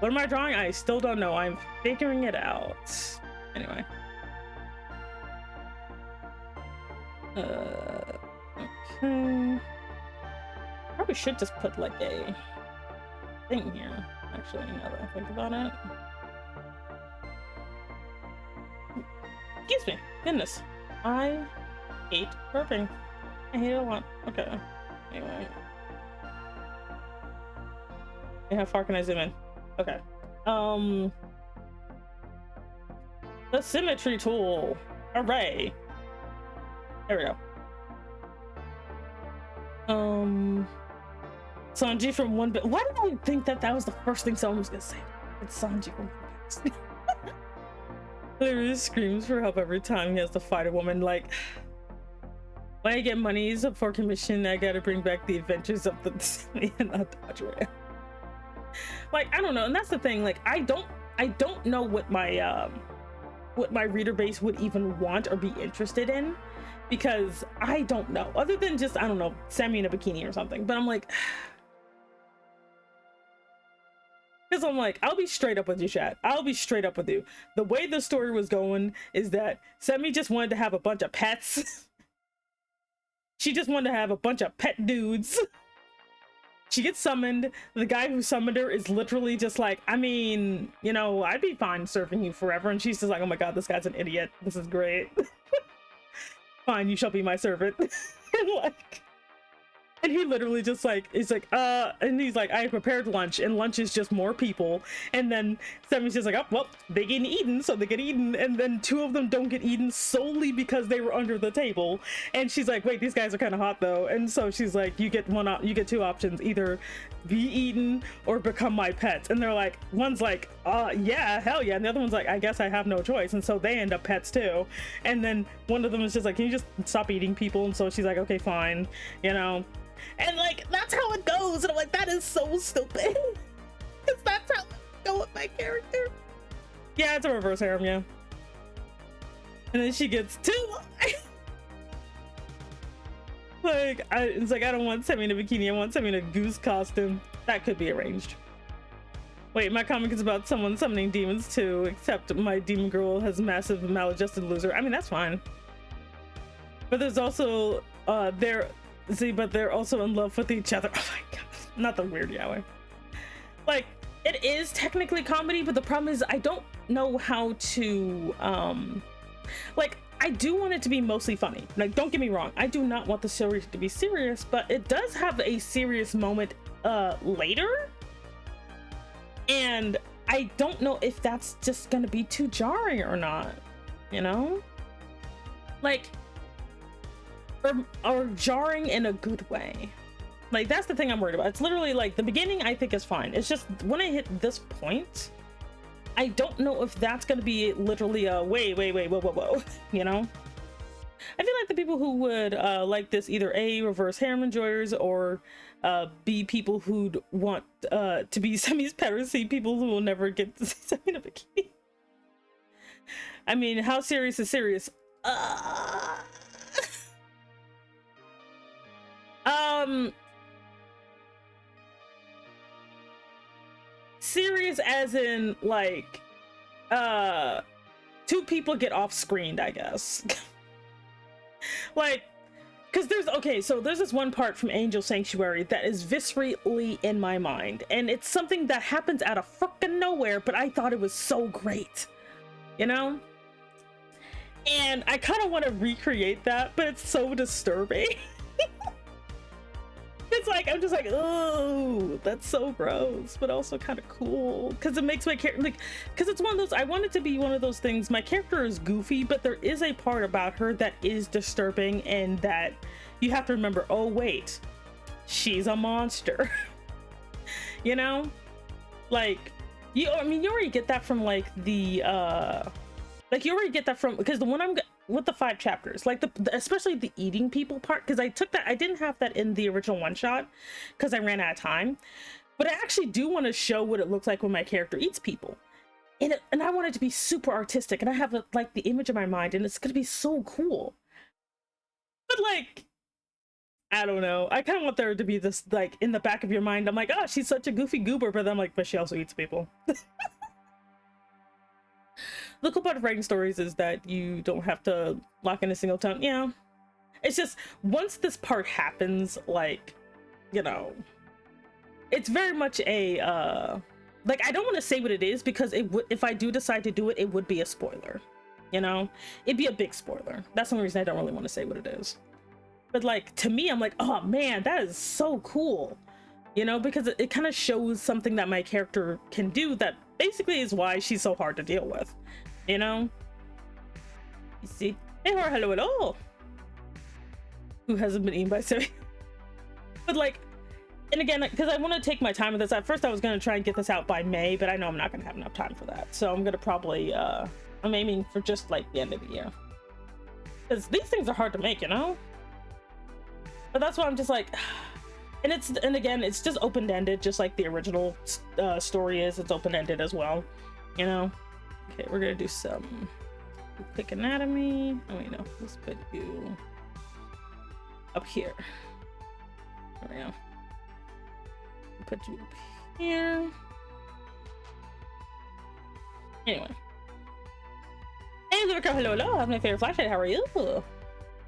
What am I drawing? I still don't know. I'm figuring it out. Anyway. Okay. Probably should just put like a thing here. Actually, now that I think about it. Excuse me. Goodness. I hate burping. I hate it a lot. Okay. Anyway. How far can I zoom in? Okay. The symmetry tool. Hooray. There we go. Sanji from One Bit. Why did I think that that was the first thing someone was gonna say? It's Sanji from One Bit. Literally screams for help every time he has to fight a woman. Like, when I get monies for commission, I gotta bring back the adventures of the and not Dodge Ram. Like, I don't know, and that's the thing. Like, I don't know what my reader base would even want or be interested in, because I don't know. Other than just, I don't know, Sammy in a bikini or something. But I'm like, because I'm like, I'll be straight up with you, chat. I'll be straight up with you. The way the story was going is that Sammy just wanted to have a bunch of pets. She just wanted to have a bunch of pet dudes. She gets summoned. The guy who summoned her is literally just like, I mean, you know, I'd be fine serving you forever. And she's just like, oh my god, this guy's an idiot. This is great. Fine, you shall be my servant. And like, and he literally just like, he's like, and he's like, I prepared lunch, and lunch is just more people. And then Sammy's just like, oh, well, they get eaten, so they get eaten. And then two of them don't get eaten solely because they were under the table. And she's like, wait, these guys are kind of hot though. And so she's like, you get two options, either be eaten or become my pets. And they're like, one's like, yeah, hell yeah. And the other one's like, I guess I have no choice. And so they end up pets too. And then one of them is just like, can you just stop eating people? And so she's like, okay, fine, you know. And like, that's how it goes. And I'm like, that is so stupid. Because that's how I go with my character. Yeah, it's a reverse harem, yeah. And then she gets two. Like, it's like, I don't want Sammy in a bikini. I want Sammy in a goose costume. That could be arranged. Wait, my comic is about someone summoning demons too, except my demon girl has massive maladjusted loser. I mean, that's fine. But there's also, but they're also in love with each other. Oh my god, not the weird yaoi. Like, it is technically comedy, but the problem is I don't know how to, like, I do want it to be mostly funny. Like, don't get me wrong, I do not want the series to be serious, but it does have a serious moment later. And I don't know if that's just gonna be too jarring or not, you know? Like, or jarring in a good way. Like, that's the thing I'm worried about. It's literally like the beginning I think is fine. It's just when I hit this point, I don't know if that's gonna be literally a whoa, you know? I feel like the people who would like this either A, reverse harem enjoyers, or B, people who'd want to be Semi's piracy, people who will never get to see Semi in a bikini. I mean, how serious is serious? Serious as in like two people get off screened, I guess. Like, because there's this one part from Angel Sanctuary that is viscerally in my mind, and it's something that happens out of frickin' nowhere, but I thought it was so great, you know? And I kind of want to recreate that, but it's so disturbing. It's like, I'm just like, oh, that's so gross, but also kind of cool, because it makes my character, like, because it's one of those, I want it to be one of those things, my character is goofy, but there is a part about her that is disturbing, and that you have to remember, oh wait, she's a monster. You know? Like, you already get that from like the like you already get that from, because the one I'm with the 5 chapters, like especially the eating people part, because I didn't have that in the original one shot because I ran out of time, but I actually do want to show what it looks like when my character eats people, and I want it to be super artistic, and I have like the image in my mind, and it's gonna be so cool. But like, I don't know, I kind of want there to be this, like, in the back of your mind, I'm like, oh, she's such a goofy goober, but then I'm like, but she also eats people. The cool part of writing stories is that you don't have to lock in a single tone. Yeah, it's just once this part happens, like, you know, it's very much a like, I don't want to say what it is, because it would, if I do decide to do it, it would be a spoiler, you know, it'd be a big spoiler. That's the only reason I don't really want to say what it is. But like, to me, I'm like, oh man, that is so cool, you know, because it kind of shows something that my character can do that basically is why she's so hard to deal with, you know? You see? Hey, hello, hello. Who hasn't been eaten by Siri? But like, and again, because I want to take my time with this. At first, I was going to try and get this out by May, but I know I'm not going to have enough time for that. So I'm going to probably, I'm aiming for just like the end of the year. Because these things are hard to make, you know? But that's why I'm just like, and again, it's just open-ended, just like the original story is. It's open-ended as well, you know? Okay, we're gonna do some quick anatomy. Oh wait, no, let's put you up here. There we go. Put you up here. Anyway. Hey, Lurker, hello, hello. How's my favorite flashlight? How are you?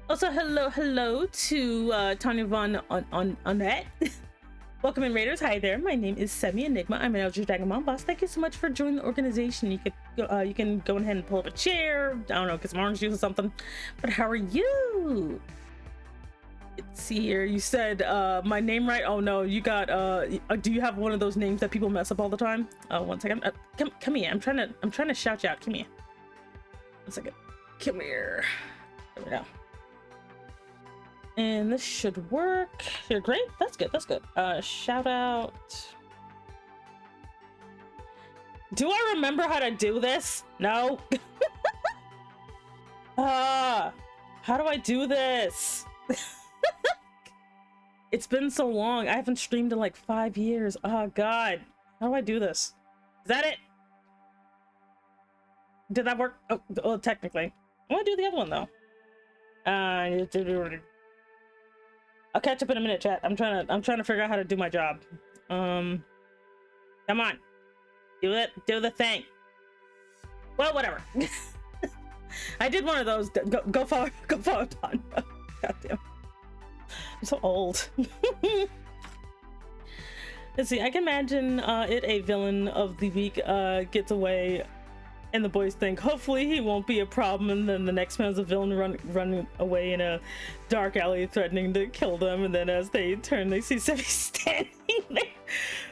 Also, hello to Tanya Von on that. Welcome in, Raiders. Hi there. My name is Semi Enigma. I'm an Elder Dragon Mom boss. Thank you so much for joining the organization. You can go ahead and pull up a chair. I don't know, get some orange juice or something. But how are you? Let's see here. You said my name right? Oh no, you got do you have one of those names that people mess up all the time? One second. Come here. I'm trying to shout you out. Come here. 1 second. Come here. There we go. And this should work. You're great. That's good. That's good. Shout out. Do I remember how to do this? No. How do I do this? It's been so long. I haven't streamed in like 5 years. Oh God. How do I do this? Is that it? Did that work? Oh, technically. I want to do the other one though. I'll catch up in a minute, chat. I'm trying to figure out how to do my job. Come on. Do the thing. Well, whatever. I did one of those. Go follow Don. God damn. I'm so old. Let's see. I can imagine a villain of the week gets away, and the boys think hopefully he won't be a problem, and then the next man is a villain running away in a dark alley threatening to kill them, and then as they turn they see Semi standing there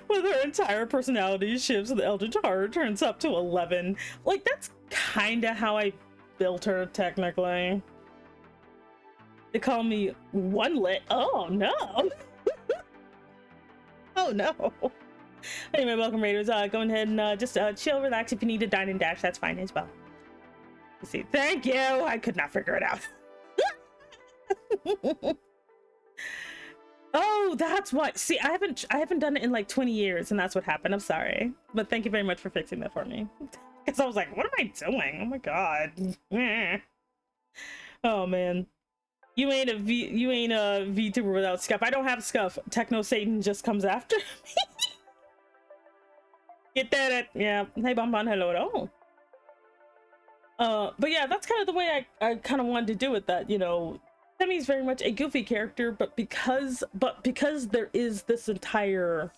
with her entire personality shifts, and the Eldritch Horror turns up to 11. Like, that's kind of how I built her, technically. They call me One Lit. Oh no. Oh no. Anyway, welcome, Raiders. Go ahead and just chill, relax. If you need to dine and dash, that's fine as well. You see, thank you. I could not figure it out. Oh, that's why. See, I haven't done it in like 20 years, and that's what happened. I'm sorry, but thank you very much for fixing that for me. Because I was like, what am I doing? Oh my god. Oh man. You ain't a VTuber without scuff. I don't have scuff. Techno Satan just comes after me. Get that? Yeah. Hey, Bonbon. Hello. But yeah, that's kind of the way I kind of wanted to do it. That, you know, Semi's very much a goofy character, but because there is this entire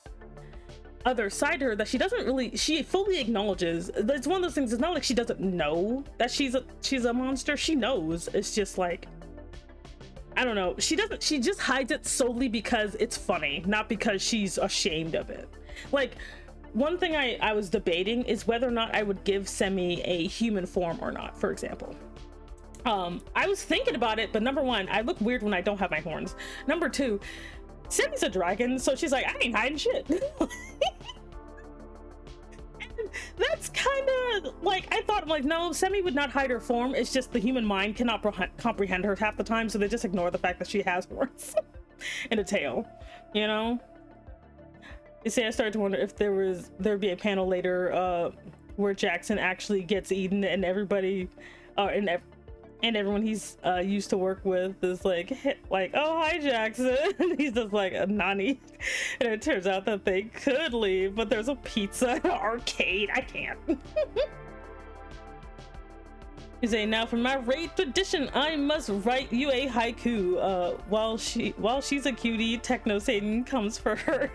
other side to her that she fully acknowledges. It's one of those things. It's not like she doesn't know that she's a monster. She knows. It's just like, I don't know. She just hides it solely because it's funny, not because she's ashamed of it. Like, one thing I was debating is whether or not I would give Semi a human form or not, for example. I was thinking about it, but number one, I look weird when I don't have my horns. Number two, Semi's a dragon, so she's like, I ain't hiding shit. And that's kind of like, I thought, like, no, Semi would not hide her form. It's just the human mind cannot comprehend her half the time, so they just ignore the fact that she has horns and a tail, you know? You see, I started to wonder if there'd be a panel later where Jackson actually gets eaten and everybody, and everyone he's used to work with is like, oh, hi, Jackson. And he's just like, Nani. And it turns out that they could leave, but there's a pizza arcade. I can't. You say, now for my raid tradition, I must write you a haiku. While she's a cutie, Techno Satan comes for her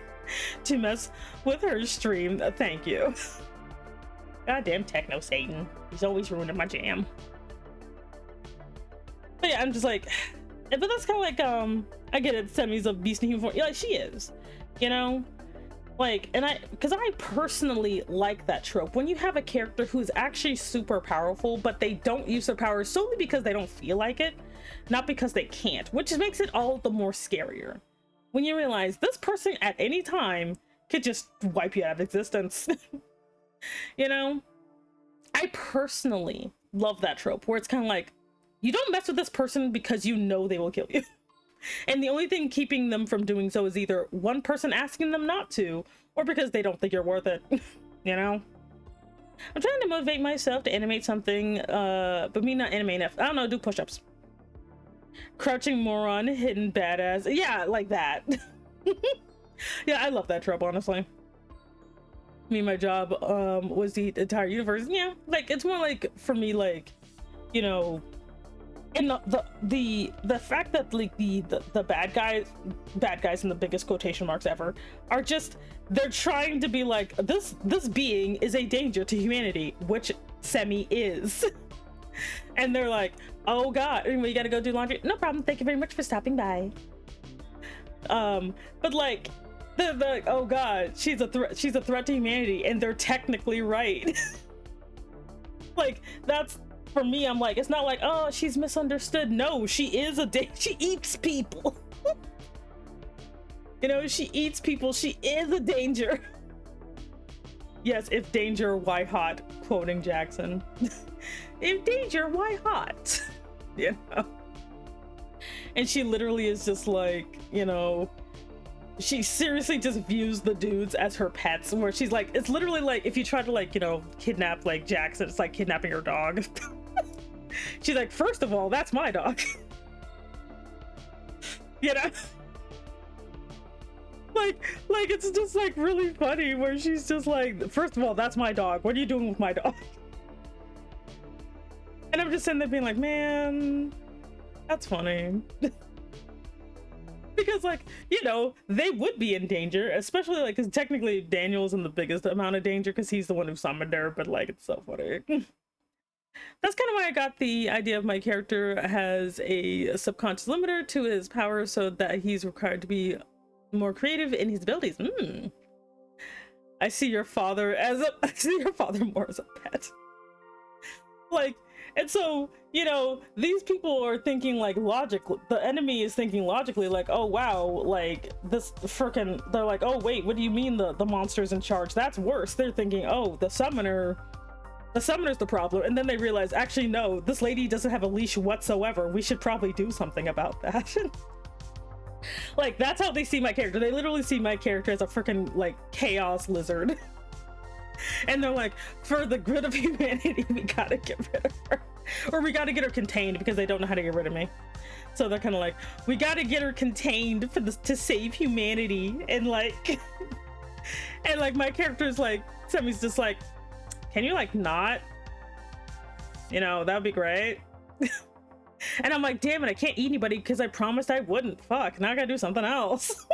to mess with her stream. Thank you. Goddamn Techno Satan. He's always ruining my jam. But yeah, I'm just like, but that's kind of like, I get it, Semi's a beast in human form. Yeah, like, she is, you know? Like, because I personally like that trope. When you have a character who's actually super powerful, but they don't use their powers solely because they don't feel like it, not because they can't, which makes it all the more scarier. When you realize this person at any time could just wipe you out of existence. You know? I personally love that trope, where it's kind of like, you don't mess with this person because you know they will kill you. And the only thing keeping them from doing so is either one person asking them not to, or because they don't think you're worth it. You know? I'm trying to motivate myself to animate something, but me not animate enough. I don't know, do push-ups. Crouching moron, hidden badass. Yeah, like that. Yeah, I love that trope, honestly. My job was the entire universe. Yeah, like, it's more like, for me, like, you know, and the fact that, like, the bad guys in the biggest quotation marks ever are just, they're trying to be like, this being is a danger to humanity, which Semi is. And they're like, oh god, anyway, you gotta go do laundry. No problem, thank you very much for stopping by. But like, they're like, oh god, she's a threat to humanity, and they're technically right. Like, that's, for me, I'm like, it's not like, oh, she's misunderstood. No, she is she eats people. You know, she eats people. She is a danger. Yes, if danger, why hot? Quoting Jackson. If danger, why hot? You know? And she literally is just like, you know, she seriously just views the dudes as her pets, where she's like, it's literally like, if you try to, like, you know, kidnap, like, Jackson, it's like kidnapping her dog. She's like, first of all, that's my dog. You know? Like, it's just, like, really funny, where she's just like, first of all, that's my dog. What are you doing with my dog? And I'm just sitting there being like, man, that's funny. Because, like, you know, they would be in danger, especially, like, because technically Daniel's in the biggest amount of danger because he's the one who summoned her, but, like, it's so funny. That's kind of why I got the idea of my character has a subconscious limiter to his power, so that he's required to be more creative in his abilities. I see your father more as a pet. Like, and so, you know, these people are thinking, like, logically, the enemy is thinking logically, like, oh wow, like, this frickin', they're like, oh wait, what do you mean the monster's in charge? That's worse. They're thinking, oh, the the summoner's the problem. And then they realize, actually, no, this lady doesn't have a leash whatsoever. We should probably do something about that. Like, that's how they see my character. They literally see my character as a freaking, like, chaos lizard. And they're like, for the good of humanity, we gotta get rid of her. Or we gotta get her contained, because they don't know how to get rid of me. So they're kind of like, we gotta get her contained for this, to save humanity. And like, and like my character's like, Semi's just like, can you like not? You know, that would be great. And I'm like, damn it, I can't eat anybody because I promised I wouldn't. Fuck, now I gotta do something else.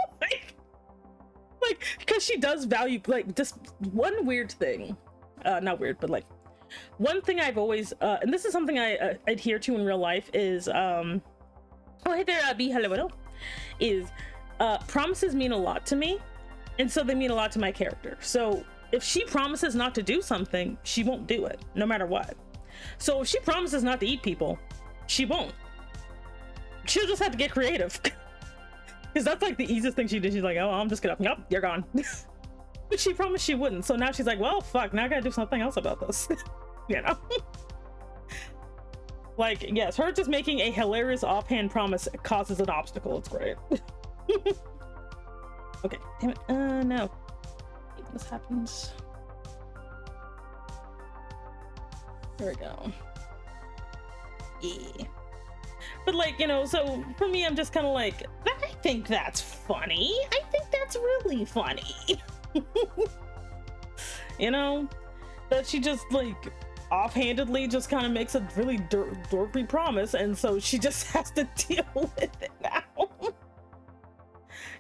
like, because she does value, like, just one weird thing. Not weird, but like, one thing I've always, and this is something I adhere to in real life is, oh, hey there, B, hello, is, promises mean a lot to me. And so they mean a lot to my character. So if she promises not to do something, she won't do it, no matter what. So if she promises not to eat people, she won't. She'll just have to get creative. Because that's like the easiest thing she did. She's like, oh, I'm just gonna, yep, you're gone. But she promised she wouldn't. So now she's like, well, fuck, now I gotta do something else about this. You know? Like, yes, her just making a hilarious offhand promise causes an obstacle. It's great. Okay, damn it. No. This happens. There we go. Yeah. But like, you know, so for me, I'm just kind of like, I think that's funny. I think that's really funny. You know? That she just like offhandedly just kind of makes a really dorky promise, and so she just has to deal with it now.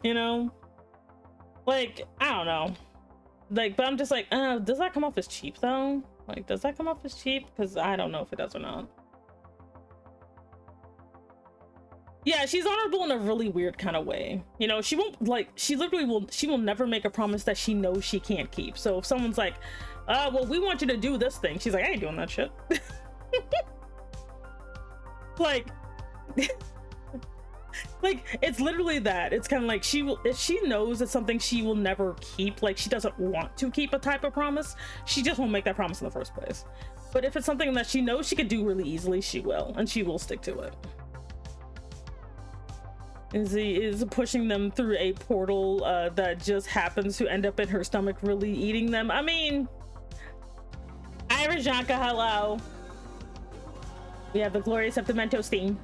You know? Like, I don't know. Like, but I'm just like, does that come off as cheap though? Like, does that come off as cheap? Because I don't know if it does or not. Yeah, she's honorable in a really weird kind of way. You know, she won't, like, she will never make a promise that she knows she can't keep. So if someone's like, well, we want you to do this thing, she's like, I ain't doing that shit. Like, like, it's literally that. It's kind of like, if she knows it's something she will never keep, like she doesn't want to keep a type of promise, she just won't make that promise in the first place. But if it's something that she knows she could do really easily, she will, and she will stick to it. Izzy is pushing them through a portal that just happens to end up in her stomach, really eating them. I mean, Irajanka, hello. We have the glorious Septimentos team.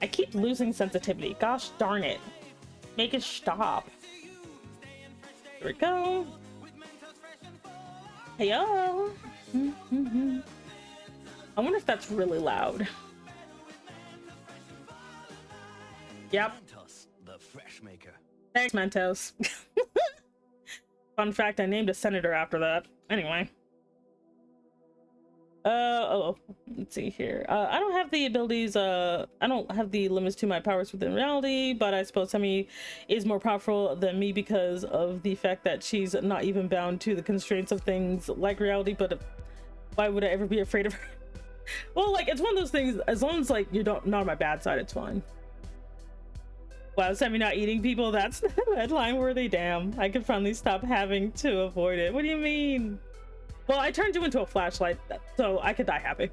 I keep losing sensitivity. Gosh darn it. Make it stop. There we go. Heyo. I wonder if that's really loud. Yep. Mentos, the fresh maker. Thanks, Mentos. Fun fact, I named a senator after that. Anyway. Let's see here. I don't have the abilities, I don't have the limits to my powers within reality, but I suppose Semi is more powerful than me because of the fact that she's not even bound to the constraints of things like reality, but why would I ever be afraid of her? Well, like, it's one of those things, as long as, like, you're not on my bad side, it's fine. Wow, Semi not eating people, that's headline worthy, damn. I could finally stop having to avoid it. What do you mean? Well, I turned you into a flashlight, so I could die happy.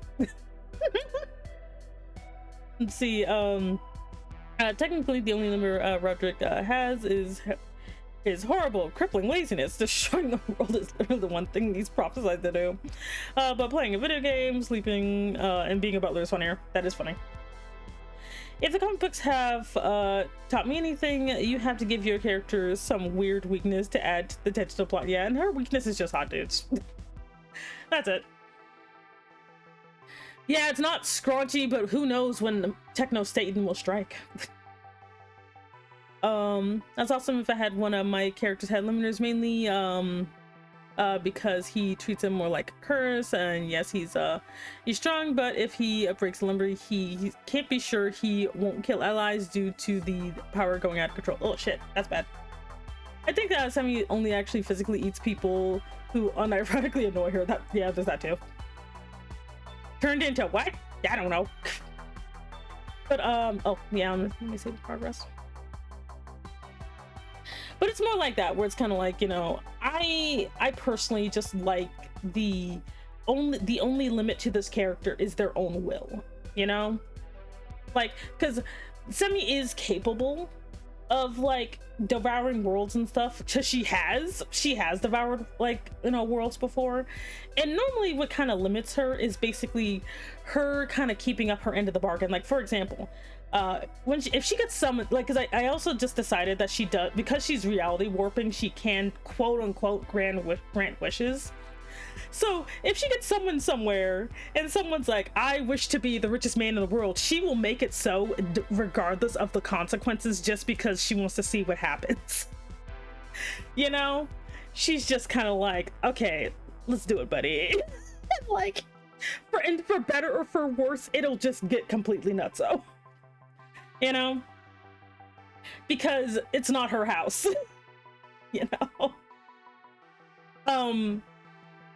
Let's see, technically the only number Roderick has is his horrible, crippling laziness. Destroying the world is literally the one thing he's prophesied to do. But playing a video game, sleeping, and being a butler is funnier. That is funny. If the comic books have taught me anything, you have to give your character some weird weakness to add to the tension of plot. Yeah, and her weakness is just hot dudes. That's it. Yeah, it's not scraunchy, but who knows when Techno Satan will strike. That's awesome if I had one of my characters had limiters, mainly because he treats him more like a curse, and yes, he's strong, but if he breaks a limber, he can't be sure he won't kill allies due to the power going out of control. Oh shit, that's bad. I think that Semi only actually physically eats people who unironically annoy her. That, yeah, there's that too. Turned into what? I don't know. But oh yeah, let me see the progress. But it's more like that, where it's kind of like, you know, I personally just like the only limit to this character is their own will, you know? Like, because Semi is capable of like devouring worlds and stuff, because she has devoured, like, you know, worlds before. And normally what kind of limits her is basically her kind of keeping up her end of the bargain. Like, for example, if she gets summoned, like, because I also just decided that she does, because she's reality warping, she can quote unquote grant wishes. So if she gets summoned somewhere and someone's like, I wish to be the richest man in the world, she will make it so regardless of the consequences, just because she wants to see what happens. You know, she's just kind of like, okay, let's do it, buddy. Like, for better or for worse, it'll just get completely nutso. You know, because it's not her house. You know.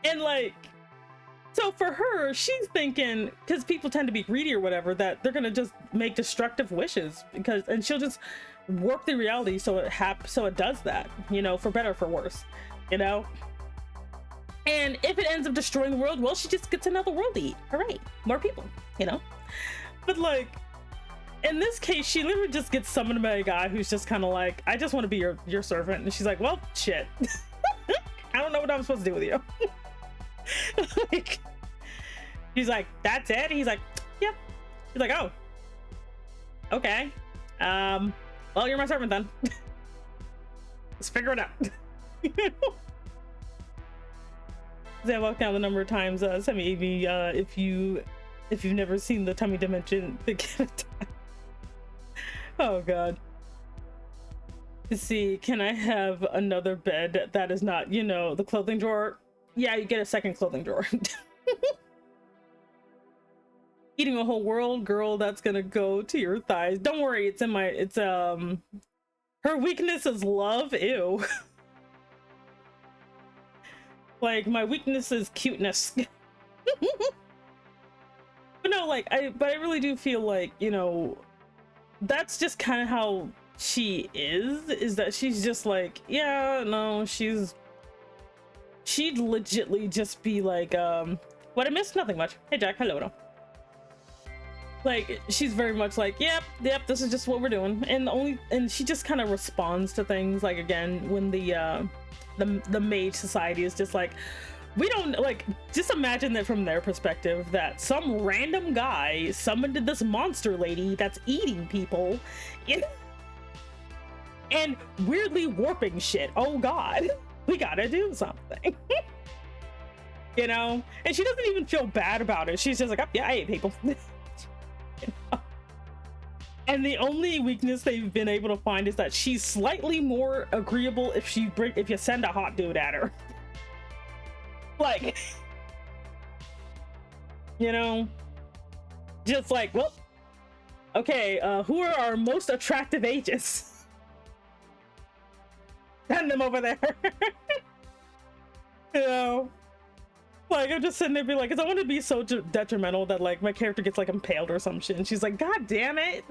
And like, so for her, she's thinking, because people tend to be greedy or whatever, that they're gonna just make destructive wishes, and she'll just warp the reality so it does that, you know, for better or for worse, you know. And if it ends up destroying the world, well, she just gets another world to eat. Hooray, more people, you know. But like, in this case, she literally just gets summoned by a guy who's just kind of like, I just want to be your servant. And she's like, well, shit. I don't know what I'm supposed to do with you. Like, he's like, that's it? He's like, yeah. He's like, oh, okay. Well, you're my servant then. Let's figure it out. I walked down the number of times Semi me if you've never seen the tummy dimension. Oh god. Let's see, can I have another bed that is not, you know, the clothing drawer? Yeah, you get a second clothing drawer. Eating a whole world, girl, that's gonna go to your thighs. Don't worry, it's in my, her weakness is love. Ew. Like, my weakness is cuteness. But no, like, I really do feel like, you know, that's just kind of how she is that she's just like, yeah, no, she'd legitly just be like, what I missed? Nothing much. Hey Jack, hello. Like, she's very much like, yep, this is just what we're doing. And she just kind of responds to things, like, again, when the mage society is just like, we don't, like, just imagine that from their perspective, that some random guy summoned this monster lady that's eating people and weirdly warping shit. Oh god, we gotta do something. You know, and she doesn't even feel bad about it. She's just like, oh yeah, I ate people. You know? And the only weakness they've been able to find is that she's slightly more agreeable if you send a hot dude at her. Like, you know, just like, well, okay, who are our most attractive ages? Send them over there. You know, like, I'm just sitting there being like, because I want to be so detrimental that, like, my character gets, like, impaled or some shit, and she's like, god damn it.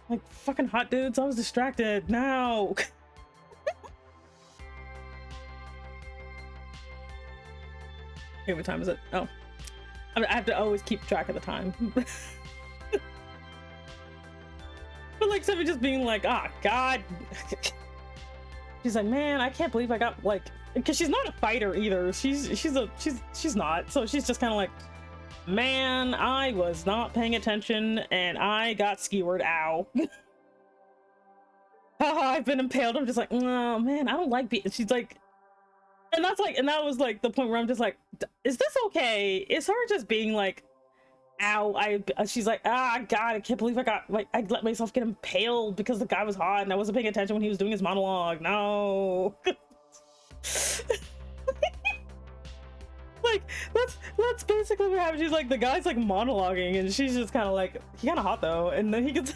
Like, fucking hot dudes, I was distracted. No. Okay, what time is it? Oh, I have to always keep track of the time. But like, somebody just being like, ah, god. She's like, man, I can't believe I got, like, because she's not a fighter either. She's not. So she's just kind of like, man, I was not paying attention and I got skewered. Ow. I've been impaled. I'm just like, oh man, I don't like being. She's like, and that was like the point where I'm just like, is this okay? Is her just being like, ow, she's like, ah, god, I can't believe I got, like, I let myself get impaled because the guy was hot and I wasn't paying attention when he was doing his monologue. No. Like, that's basically what happened. She's like, the guy's like monologuing and she's just kind of like, he kind of hot though, and then he gets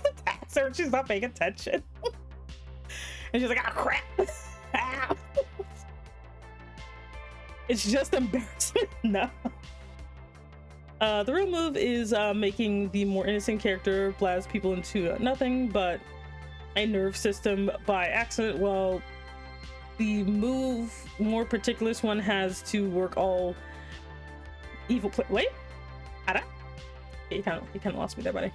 attacks her and she's not paying attention. And she's like, ah, crap. Ow. It's just embarrassing. No. The real move is making the more innocent character blast people into nothing but a nerve system by accident. Well, the more particulars one has to work all evil wait, Ada? You kind of lost me there, buddy.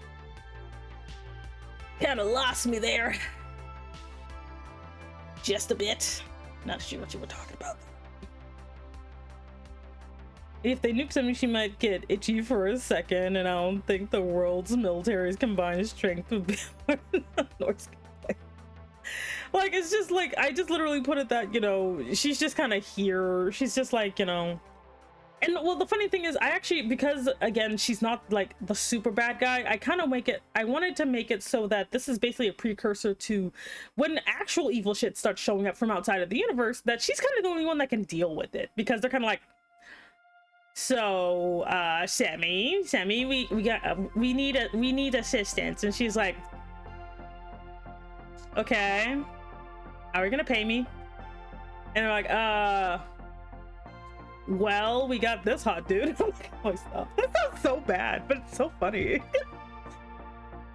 Kind of lost me there. Just a bit. Not sure what you were talking about. If they nuke something, she might get itchy for a second, and I don't think the world's military's combined strength would be more than North Korea. Like, it's just like, I just literally put it that, you know, she's just kind of here. She's just like, you know. And well, the funny thing is, I actually, because again, she's not like the super bad guy, I wanted to make it so that this is basically a precursor to when actual evil shit starts showing up from outside of the universe, that she's kind of the only one that can deal with it, because they're kind of like, so Sammy, we need assistance. And she's like, okay, how are you gonna pay me? And they're like, well, we got this hot dude. I'm like, oh, stop. That sounds so bad, but it's so funny.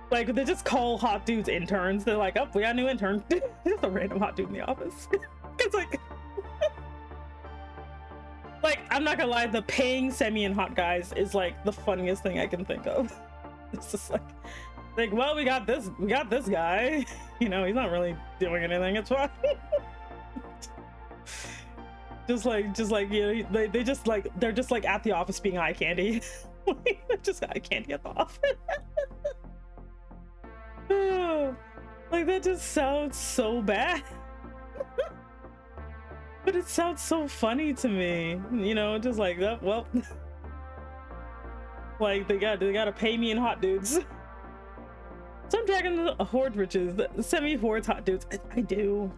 Like, they just call hot dudes interns. They're like, oh, we got a new intern. Just a random hot dude in the office. It's like, like, I'm not gonna lie, the paying semi and hot guys is like the funniest thing I can think of. It's just like, well, we got this guy. You know, he's not really doing anything. It's fine. just like, you know, they're just like at the office being eye candy. Just eye candy at the office. Like, that just sounds so bad. But it sounds so funny to me, you know, just like that. Well, like they gotta pay me in hot dudes. So I'm dragging the horde riches, the semi hordes hot dudes. I do.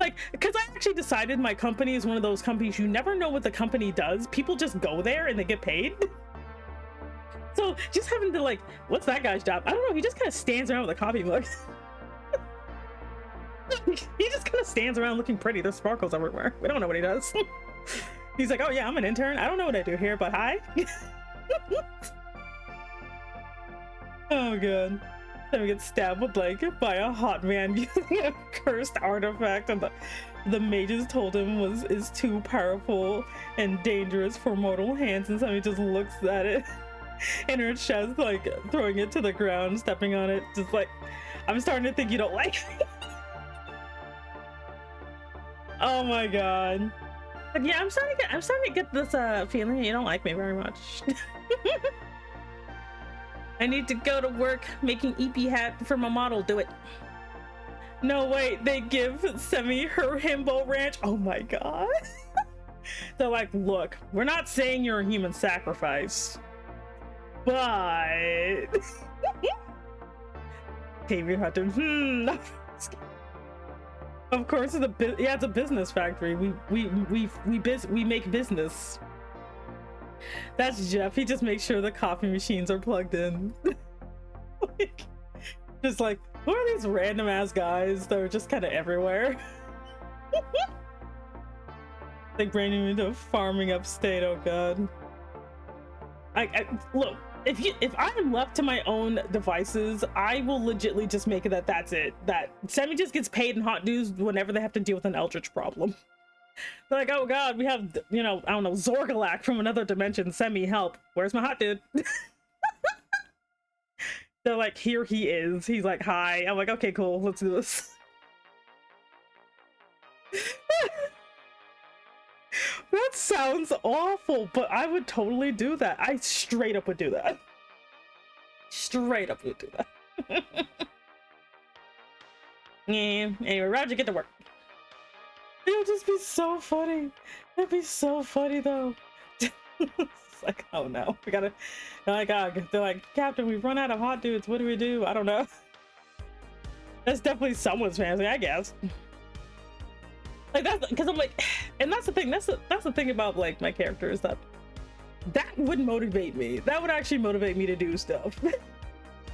Like, because I actually decided my company is one of those companies you never know what the company does. People just go there and they get paid. So just having to like, what's that guy's job? I don't know. He just kind of stands around with a coffee mug. He just kind of stands around looking pretty. There's sparkles everywhere. We don't know what he does. He's like, oh yeah, I'm an intern. I don't know what I do here, but hi. Oh god. Then we get stabbed with like by a hot man using a cursed artifact, and the mages told him is too powerful and dangerous for mortal hands, and so he just looks at it in her chest, like throwing it to the ground, stepping on it, just like, I'm starting to think you don't like me. Oh my god. But yeah, I'm starting to get this feeling that you don't like me very much. I need to go to work making EP hat for my model. Do it. No, wait, they give Semi her himbo ranch. Oh my god. They're like, look, we're not saying you're a human sacrifice, but Xavier had to of course, it's a business factory. We make business. That's Jeff. He just makes sure the coffee machines are plugged in. Just like, who are these random ass guys that are just kind of everywhere? They bring him into farming upstate. Oh god. I look. If I am left to my own devices, I will legitly just make it that's it. That Semi just gets paid in hot dudes whenever they have to deal with an eldritch problem. They're like, oh god, we have, you know, I don't know, Zorgalak from another dimension. Semi, help. Where's my hot dude? They're like, here he is. He's like, hi. I'm like, okay, cool. Let's do this. That sounds awful, but I would totally do that. I straight up would do that. Straight up would do that. Yeah, anyway, Roger, get to work. It would just be so funny. It'd be so funny though. It's like, oh no, we gotta, oh my god, they're like, Captain, we've run out of hot dudes. What do we do? I don't know. That's definitely someone's fancy, I guess. Like, that's because I'm like, and that's the thing, that's the thing about like my character, is that would motivate me. That would actually motivate me to do stuff.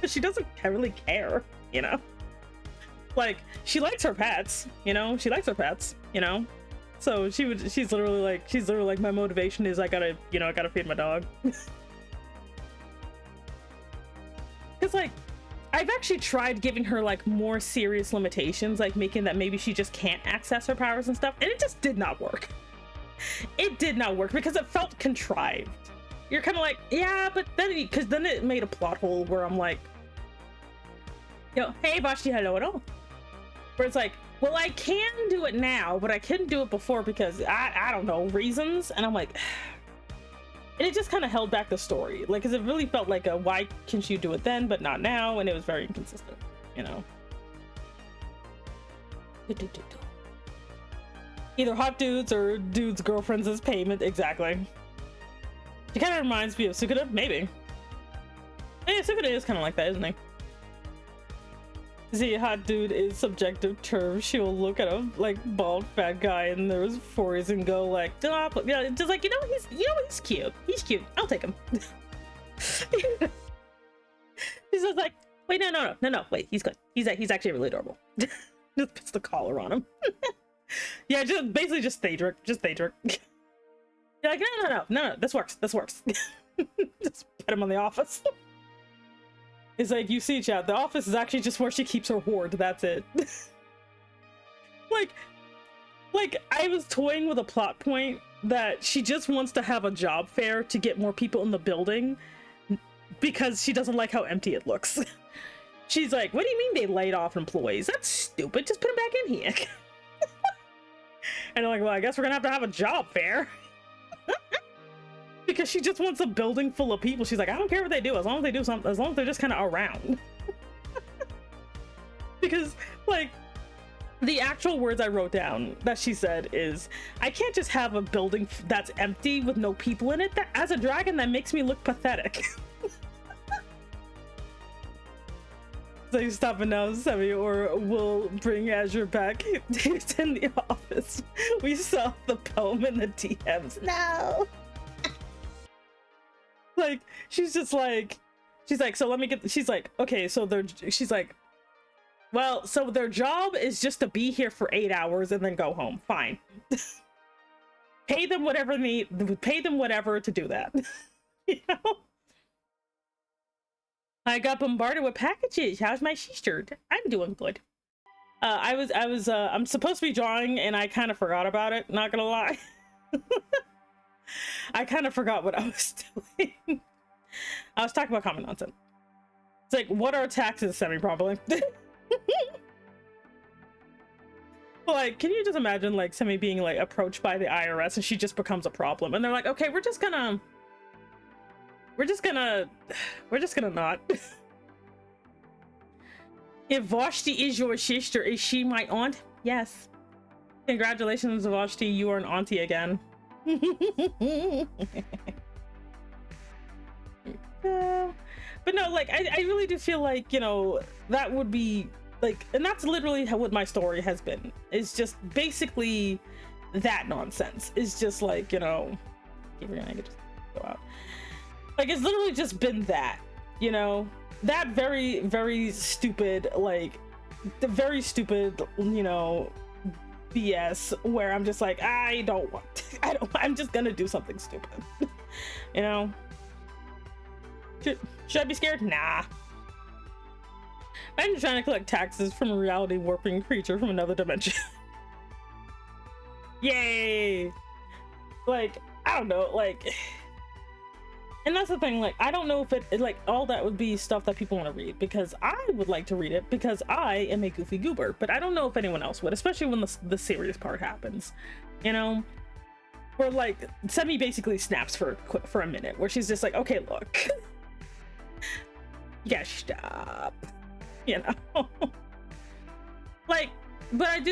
She doesn't really care, you know. Like, she likes her pets, you know. She likes her pets, you know. So she's literally like my motivation is I gotta feed my dog. Cause like I've actually tried giving her like more serious limitations, like making that maybe she just can't access her powers and stuff, and it just did not work. It did not work because it felt contrived. You're kind of like, yeah, but then because then it made a plot hole where I'm like, yo, hey Vashti, hello. Where it's like, well, I can do it now, but I couldn't do it before because I don't know, reasons. And I'm like, and it just kind of held back the story. Like, cause it really felt like a, why can't you do it then, but not now? And it was very inconsistent, you know? Either hot dudes or dudes' girlfriends as payment, exactly. She kind of reminds me of Sukuna, maybe. Yeah, Sukuna is kind of like that, isn't he? See, a hot dude is subjective term. She'll look at a like bald fat guy and there's 4s and go like, yeah, just like, he's cute. He's cute. I'll take him. She's just like, wait, no, wait, he's good. He's actually really adorable. Just puts the collar on him. Yeah, just basically just Thaedric. You're like, no, this works. Just put him on The Office. It's like, you see, chat, The Office is actually just where she keeps her hoard. That's it. like I was toying with a plot point that she just wants to have a job fair to get more people in the building because she doesn't like how empty it looks. She's like, what do you mean they laid off employees? That's stupid. Just put them back in here. And I'm like, well, I guess we're gonna have a job fair. Because she just wants a building full of people. She's like, I don't care what they do, as long as they do something, as long as they're just kind of around. Because, like, the actual words I wrote down that she said is, I can't just have a building that's empty with no people in it. That, as a dragon, that makes me look pathetic. So you stop it now, Semi, or we'll bring Azure back. It's in The Office. We saw the poem in the DMs. No. Like, she's like, so let me get, she's like, okay, so she's like, well, so their job is just to be here for 8 hours and then go home. Fine. Pay them whatever to do that. You know? I got bombarded with packages. How's my sister? I'm doing good. I'm supposed to be drawing and I kind of forgot about it, not gonna lie. I kind of forgot what I was doing. I was talking about common nonsense. It's like, what are taxes, Semi, probably? Like, can you just imagine like Semi being like approached by the IRS and she just becomes a problem and they're like, okay, we're just gonna not. If Vashti is your sister, is she my aunt? Yes. Congratulations, Vashti, you are an auntie again. But no, like I really do feel like, you know, that would be like, and that's literally what my story has been. It's just basically that nonsense. It's just like, you know, I could just go out. Like, it's literally just been that, you know, that very, very stupid, like the very stupid, you know, BS where I'm just like, I'm just gonna do something stupid. You know, should I be scared? Nah. I'm trying to collect taxes from a reality warping creature from another dimension. Yay. Like, I don't know, like, and that's the thing, like, I don't know if it like, all that would be stuff that people want to read, because I would like to read it because I am a goofy goober, but I don't know if anyone else would, especially when the serious part happens, you know, where like Semi basically snaps for a minute, where she's just like, okay, look, yeah, stop, you know. Like, but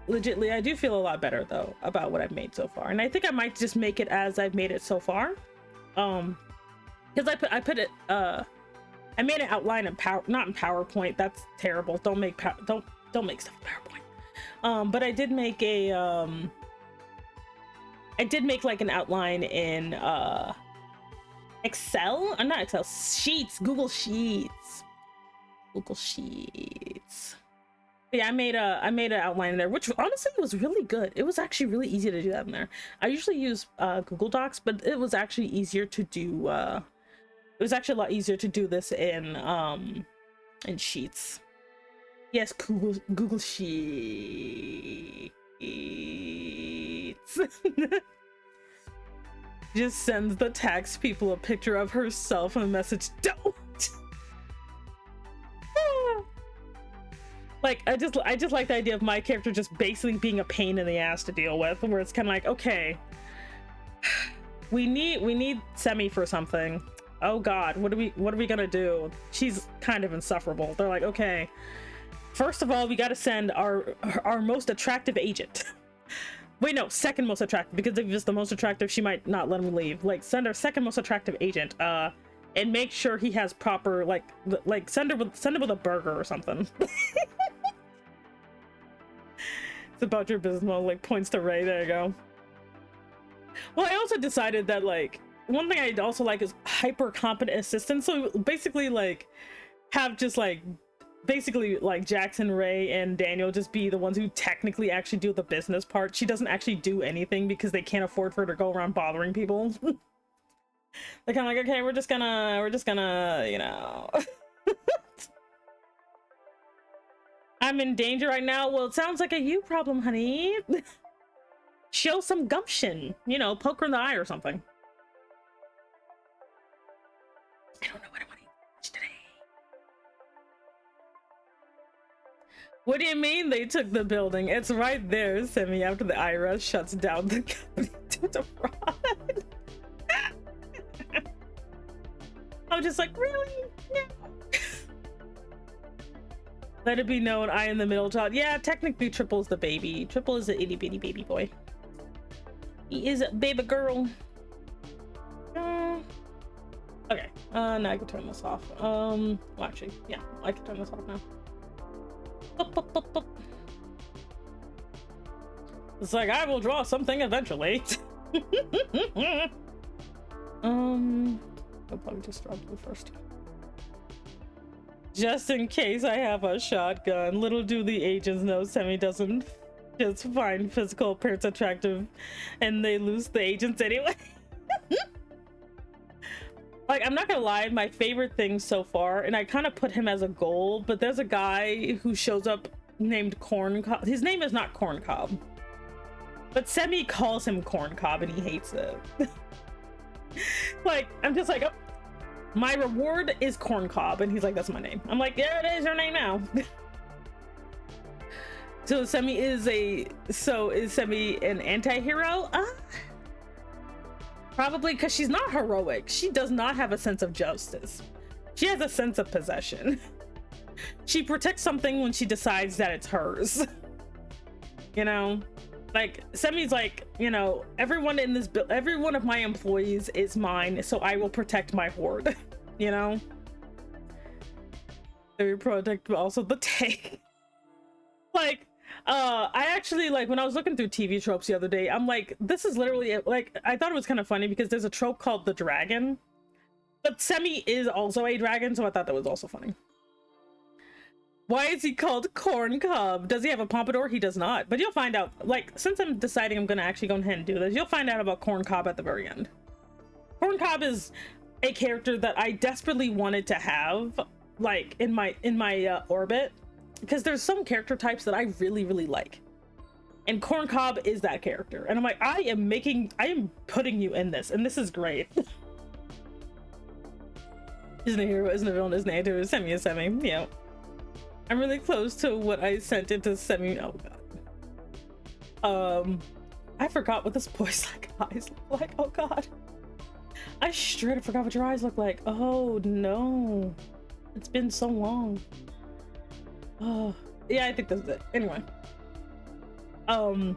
legitly, I do feel a lot better though about what I've made so far, and I think I might just make it as I've made it so far. Because I put it, I made an outline in not in PowerPoint. That's terrible. Don't make stuff in PowerPoint. But I did make like an outline in Excel. Not Excel. Sheets. Google Sheets. Yeah, I made an outline in there, which honestly was really good. It was actually really easy to do that in there. I usually use Google Docs, but it was actually easier to do. It was actually a lot easier to do this in And Sheets. Yes, Google Sheets. Just sends the tax people a picture of herself and a message, don't. Like, I just like the idea of my character just basically being a pain in the ass to deal with, where it's kind of like, okay, we need Semi for something. Oh God, what are we gonna do? She's kind of insufferable. They're like, okay, first of all, we got to send our most attractive agent. Wait, no, second most attractive, because if it's the most attractive, she might not let him leave. Like, send our second most attractive agent, and make sure he has proper, like send him with a burger or something. It's about your business model, like, points to Ray. There you go. Well, I also decided that, like, one thing I'd also like is hyper competent assistants. So basically, like, have just like basically like Jackson, Ray, and Daniel just be the ones who technically actually do the business part. She doesn't actually do anything because they can't afford for her to go around bothering people. They're kind of like, okay, we're just gonna, you know. I'm in danger right now. Well, it sounds like a you problem, honey. Show some gumption, you know, poke her in the eye or something. I don't know what I want to eat today. What do you mean they took the building? It's right there, Semi, after the IRS shuts down the company to defraud. I'm just like, really? No. Let it be known I am the middle child. Yeah, technically Triple's the baby. Triple is an itty bitty baby boy. He is a baby girl. Okay, now I can turn this off. Well, actually, yeah, I can turn this off now. It's like, I will draw something eventually. I'll probably just draw blue first. Just in case I have a shotgun. Little do the agents know Semi doesn't just find physical appearance attractive and they lose the agents anyway. Like, I'm not gonna lie, my favorite thing so far, and I kind of put him as a goal, but there's a guy who shows up named Corn Cob. His name is not Corn Cob, but Semi calls him Corn Cob and he hates it. Like, I'm just like, oh, my reward is Corn Cob, and he's like, that's my name. I'm like, yeah, it is your name now. So Semi is Semi an anti-hero? Probably because she's not heroic. She does not have a sense of justice. She has a sense of possession. She protects something when she decides that it's hers. You know? Like, Semi's like, you know, every one of my employees is mine, so I will protect my horde. You know? They protect also the take. Like, I actually, like, when I was looking through TV tropes the other day, I'm like, this is literally, like, I thought it was kind of funny because there's a trope called the dragon, but Semi is also a dragon, so I thought that was also funny. Why is he called Corn Cob? Does he have a pompadour? He does not, but you'll find out. Like, since I'm deciding I'm gonna actually go ahead and do this, you'll find out about Corn Cob at the very end. Corn Cob is a character that I desperately wanted to have, like, in my orbit, because there's some character types that I really, really like, and Corn Cob is that character, and I'm like, I am putting you in this, and this is great. Isn't a hero, isn't a villain, isn't an anti-hero, Semi is Semi, you know. I'm really close to what I sent into Semi. Oh god. I forgot what this boy's like eyes look like. Oh god. I straight up forgot what your eyes look like. Oh no. It's been so long. Oh yeah, I think that's it. Anyway. But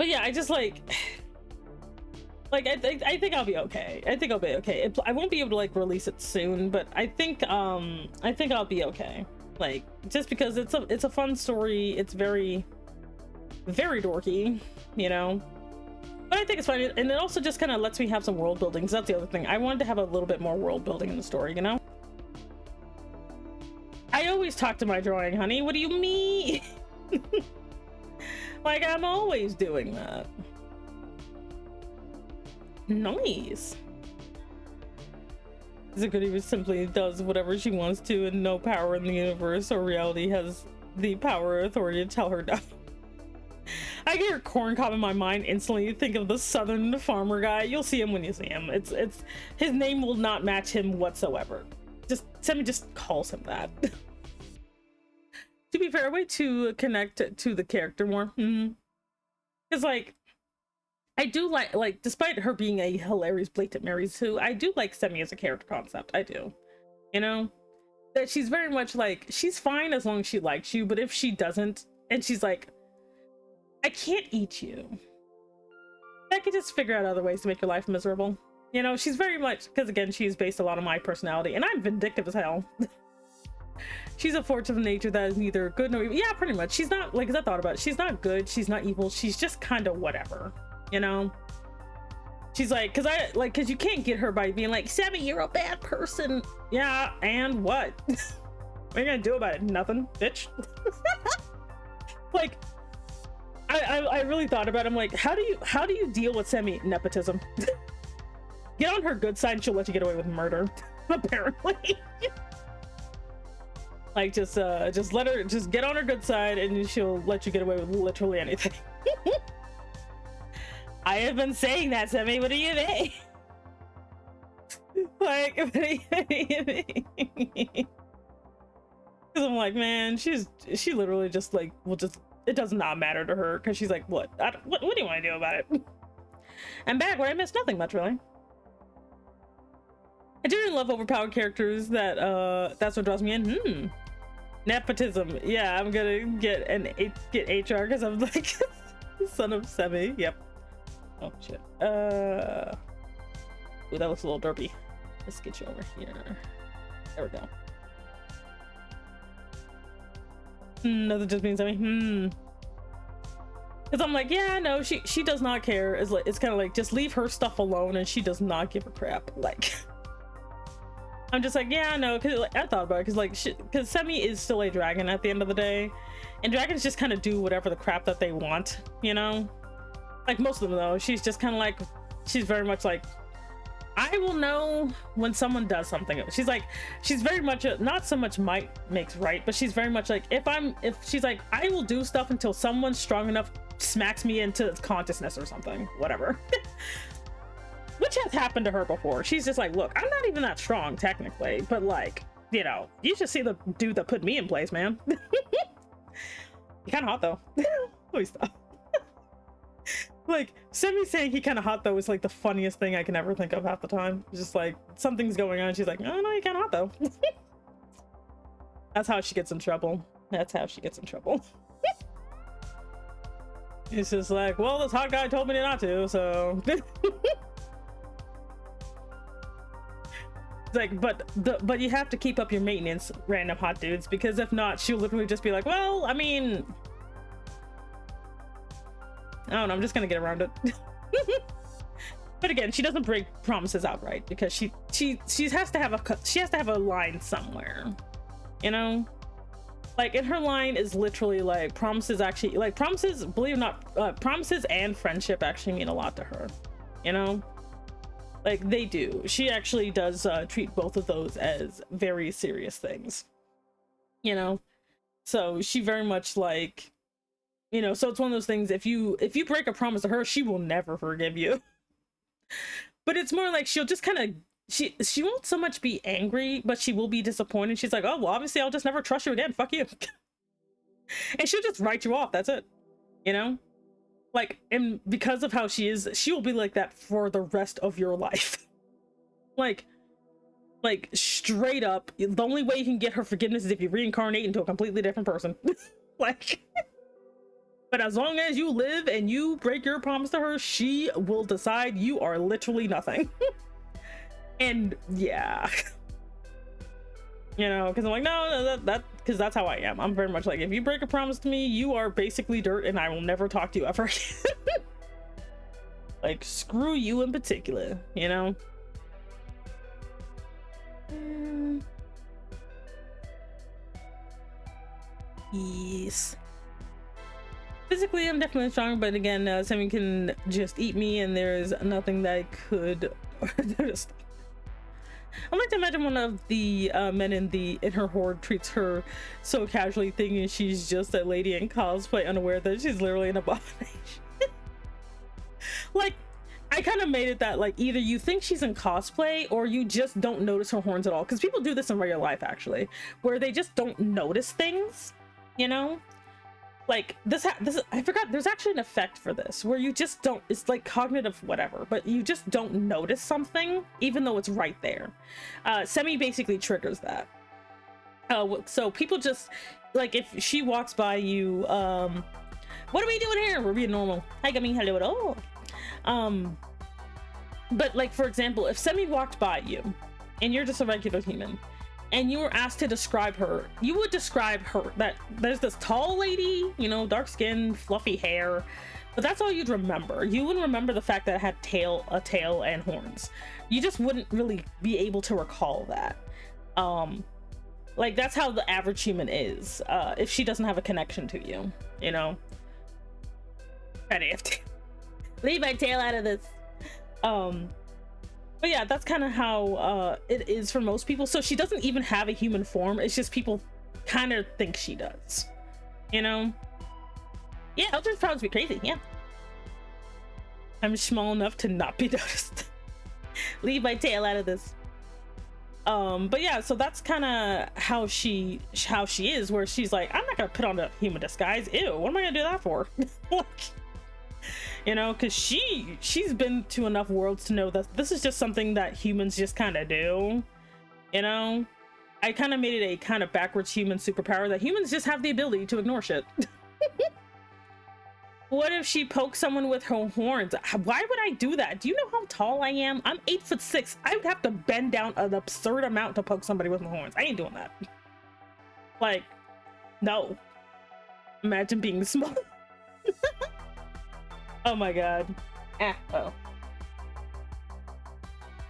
yeah, I just like I think I'll be okay. I think I'll be okay. I won't be able to like release it soon, but I think I'll be okay. Like, just because it's a fun story. It's very, very dorky, you know, but I think it's fun, and it also just kind of lets me have some world building. So that's the other thing. I wanted to have a little bit more world building in the story, you know. I always talk to my drawing, honey. What do you mean? Like, I'm always doing that. Nice. Zikuti simply does whatever she wants to, and no power in the universe or reality has the power or authority to tell her no. I hear corn cob in my mind, instantly think of the southern farmer guy. You'll see him when you see him. It's his name will not match him whatsoever. Just Semi just calls him that. To be fair, a way to connect to the character more. Because like I do like despite her being a hilarious blatant Mary Sue, I do like Semi as a character concept. I do. You know? That she's very much like, she's fine as long as she likes you, but if she doesn't, and she's like, I can't eat you, I could just figure out other ways to make your life miserable. You know, she's very much, because again, she's based a lot on my personality, and I'm vindictive as hell. She's a force of nature that is neither good nor evil. Yeah, pretty much. She's not, like, as I thought about it, she's not good, she's not evil, she's just kind of whatever, you know? She's like, because you can't get her by being like, Semi, you're a bad person. Yeah, and what? What are you gonna do about it? Nothing, bitch. Like, I really thought about it. I'm like, how do you deal with Semi nepotism? Get on her good side and she'll let you get away with murder. Apparently. Like, just let her, just get on her good side and she'll let you get away with literally anything. I have been saying that, Semi. What do you mean? Like, what do you mean? Because I'm like, man, she literally just like will just, it does not matter to her because she's like, what do you want to do about it? And back where I missed nothing much, really. I do love overpowered characters. That's what draws me in. Nepotism. Yeah, I'm gonna get HR because I'm like son of Semi. Yep. Oh shit. Ooh, that looks a little derpy. Let's get you over here. There we go. Nothing just means Semi. Because I'm like, yeah, no, she does not care. It's kind of like, just leave her stuff alone, and she does not give a crap. Like, I'm just like, yeah, no, because like, I thought about it, because like, because Semi is still a dragon at the end of the day, and dragons just kind of do whatever the crap that they want, you know? Like most of them though, she's just kind of like, she's very much like, I will know when someone does something. She's very much not so much might makes right, but she's very much like, if she's like, I will do stuff until someone strong enough smacks me into consciousness or something, whatever. Which has happened to her before. She's just like, look, I'm not even that strong technically, but like, you know, you should see the dude that put me in place, man. You're kind of hot though. Please stop. Like, Semi saying he kind of hot though is like the funniest thing I can ever think of half the time. It's just like, something's going on, she's like, oh no, you kind of hot though. That's how she gets in trouble. That's how she gets in trouble. It's just like, well, this hot guy told me not to, so. It's like, but you have to keep up your maintenance, random hot dudes, because if not, she'll literally just be like, well, I mean, I don't know, I'm just gonna get around it. But again, she doesn't break promises outright because she has to have a line somewhere, you know? Like, and her line is literally like, promises actually, like, promises, believe it or not, promises and friendship actually mean a lot to her, you know? Like, they do. She actually does treat both of those as very serious things, you know? So she very much like, you know, so it's one of those things, if you break a promise to her, she will never forgive you. But it's more like she'll just kind of, she won't so much be angry, but she will be disappointed. She's like, oh, well, obviously I'll just never trust you again. Fuck you. And she'll just write you off. That's it. You know? Like, and because of how she is, she will be like that for the rest of your life. Like straight up, the only way you can get her forgiveness is if you reincarnate into a completely different person. Like, but as long as you live and you break your promise to her, she will decide you are literally nothing. And yeah, you know, because I'm like, no, because that's how I am. I'm very much like, if you break a promise to me, you are basically dirt and I will never talk to you ever again. Like, screw you in particular, you know? Yes. Physically, I'm definitely strong, but again, Semi can just eat me and there's nothing that I could just... I like to imagine one of the men in her horde treats her so casually, thinking she's just a lady in cosplay, unaware that she's literally an abomination. Like, I kind of made it that, like, either you think she's in cosplay or you just don't notice her horns at all, because people do this in real life actually, where they just don't notice things, you know. Like this I forgot there's actually an effect for this where you just don't, it's like cognitive whatever, but you just don't notice something even though it's right there. Semi basically triggers that. So people just, like, if she walks by you, what are we doing here? We're being normal. Hi, Gummy, hello at all. But like, for example, if Semi walked by you and you're just a regular human and you were asked to describe her, you would describe her that there's this tall lady, you know, dark skin, fluffy hair, but that's all you'd remember. You wouldn't remember the fact that it had a tail and horns. You just wouldn't really be able to recall that. Like, that's how the average human is, if she doesn't have a connection to you, you know. I have to leave my tail out of this. But yeah, that's kind of how it is for most people. So she doesn't even have a human form. It's just people kind of think she does, you know. Yeah, I'll just probably be crazy. Yeah, I'm small enough to not be noticed. Leave my tail out of this. But yeah, so that's kind of how she is, where she's like, I'm not gonna put on a human disguise. Ew, what am I gonna do that for? Like, you know, because she's been to enough worlds to know that this is just something that humans just kind of do, you know. I kind of made it a kind of backwards human superpower that humans just have the ability to ignore shit. What if she pokes someone with her horns? Why would I do that? Do you know how tall I am? I'm 8'6". I would have to bend down an absurd amount to poke somebody with my horns. I ain't doing that. Like, no. Imagine being small. Oh my god. Oh.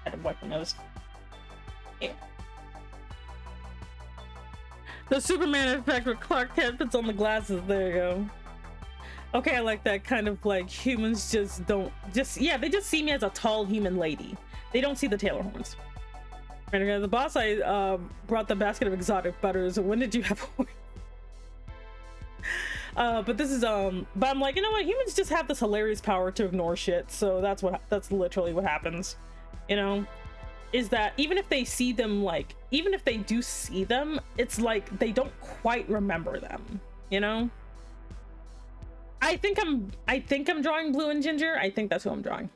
I had to wipe my nose. Yeah. The Superman effect with Clark Kent puts on the glasses. There you go. Okay, I like that. Kind of like humans just don't, yeah, they just see me as a tall human lady. They don't see the tail or horns. Right, the boss, I brought the basket of exotic butters. When did you have horns? But this is but I'm like, you know what, humans just have this hilarious power to ignore shit, so that's literally what happens, you know, is that even if they see them, like, even if they do see them, it's like they don't quite remember them, you know. I think I'm drawing Blue and Ginger. I think that's who I'm drawing.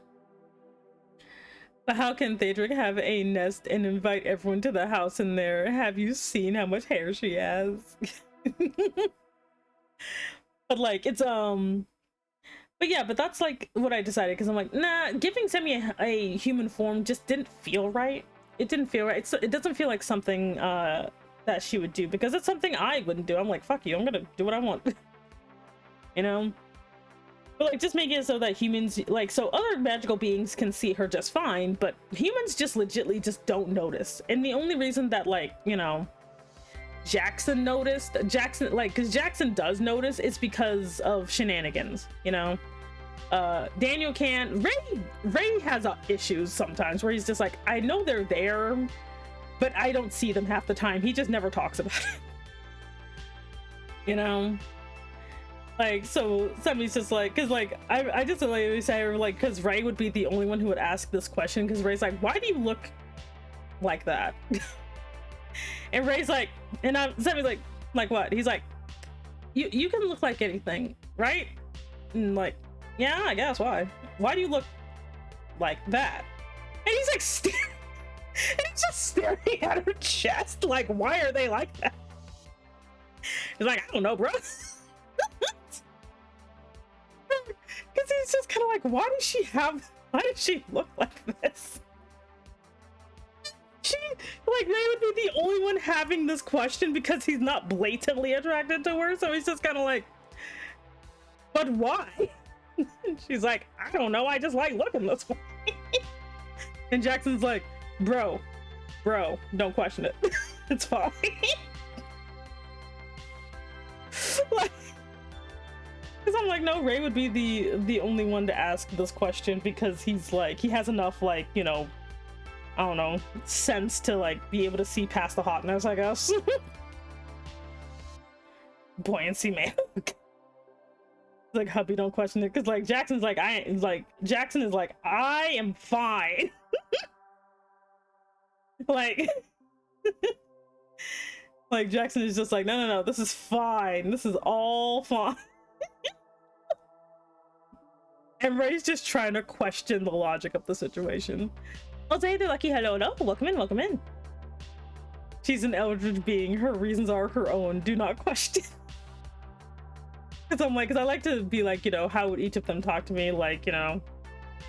But how can Thedric have a nest and invite everyone to the house in there? Have you seen how much hair she has? But like, it's but yeah, but that's like what I decided, because I'm like, nah, giving Semi a human form just didn't feel right. It didn't feel right. It doesn't feel like something that she would do, because it's something I wouldn't do. I'm like, fuck you, I'm gonna do what I want. You know. But like, just making it so that humans, like, so other magical beings can see her just fine, but humans just legitly just don't notice. And the only reason that, like, you know, Jackson noticed, like, because Jackson does notice, it's because of shenanigans, you know. Daniel can't. Ray has issues sometimes where he's just like, I know they're there, but I don't see them half the time. He just never talks about it. You know. Like, so Semi's just like, because like I just like say, like, because Ray would be the only one who would ask this question, because Ray's like, why do you look like that? And Ray's like, and Semi's like what? He's like, you can look like anything, right? And like, yeah, I guess. Why do you look like that? And he's like staring, and he's just staring at her chest, like, why are they like that? He's like, I don't know, bro. Because he's just kind of like, why does she look like this? She, like, Ray would be the only one having this question because he's not blatantly attracted to her, so he's just kind of like, but why? She's like, I don't know, I just like looking this way. And Jackson's like, bro, don't question it. It's fine. Like, because I'm like, no, Ray would be the only one to ask this question, because he's like, he has enough, like, you know, I don't know, sense to like be able to see past the hotness, I guess. Buoyancy, man. Like, hubby, don't question it, because like Jackson is like I am fine. Like like Jackson is just like, no, this is fine, this is all fine. And Ray's just trying to question the logic of the situation. I'll say they're lucky. Hello, welcome in. She's an eldritch being, her reasons are her own, do not question. Because I'm like, because I like to be like, you know, how would each of them talk to me, like, you know,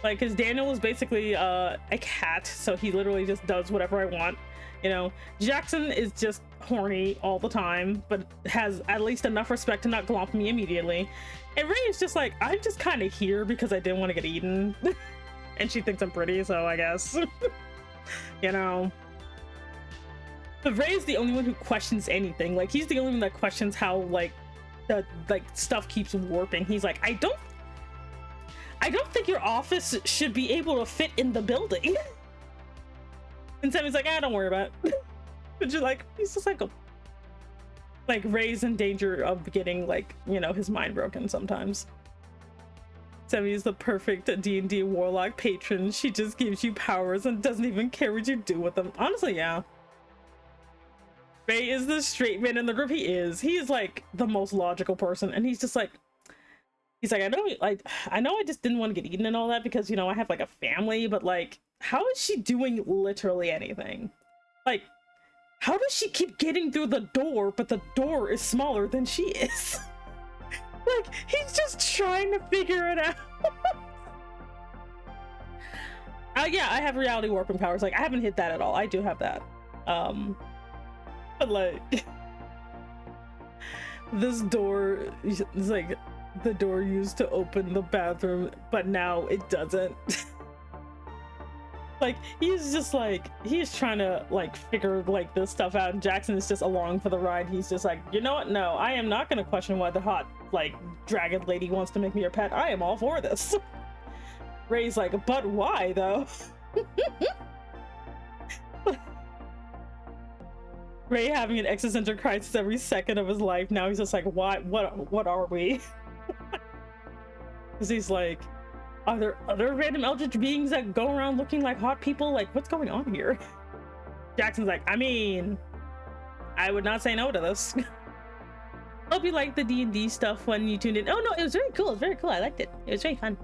like, because Daniel is basically a cat, so he literally just does whatever I want, you know. Jackson is just horny all the time, but has at least enough respect to not glomp me immediately. And Ray is just like, I'm just kind of here because I didn't want to get eaten. And she thinks I'm pretty, so I guess. You know. But Ray is the only one who questions anything. Like, he's the only one that questions how, like, the like stuff keeps warping. He's like, I don't think your office should be able to fit in the building. And Sammy's like, don't worry about it. But you're like, he's just like Ray's in danger of getting, like, you know, his mind broken sometimes. Sammy is the perfect D&D warlock patron. She just gives you powers and doesn't even care what you do with them. Honestly, yeah. Ray is the straight man in the group. He is like the most logical person, and he's just like, I know I just didn't want to get eaten and all that because, you know, I have like a family, but like, how is she doing literally anything? Like, how does she keep getting through the door, but the door is smaller than she is? Like, he's just trying to figure it out. Yeah, I have reality warping powers. Like, I haven't hit that at all. I do have that. But like, this door is like the door used to open the bathroom, but now it doesn't. Like, he's just like, he's trying to like figure like this stuff out, and Jackson is just along for the ride. He's just like, you know what, no, I am not gonna question why the hot like dragon lady wants to make me her pet. I am all for this. Ray's like, but why though? Ray having an existential crisis every second of his life. Now he's just like, what are we? Because he's like, are there other random eldritch beings that go around looking like hot people? Like, what's going on here? Jackson's like, I mean, I would not say no to this. Hope you liked the D&D stuff when you tuned in. Oh no, it was very cool. It was very cool. I liked it. It was very fun.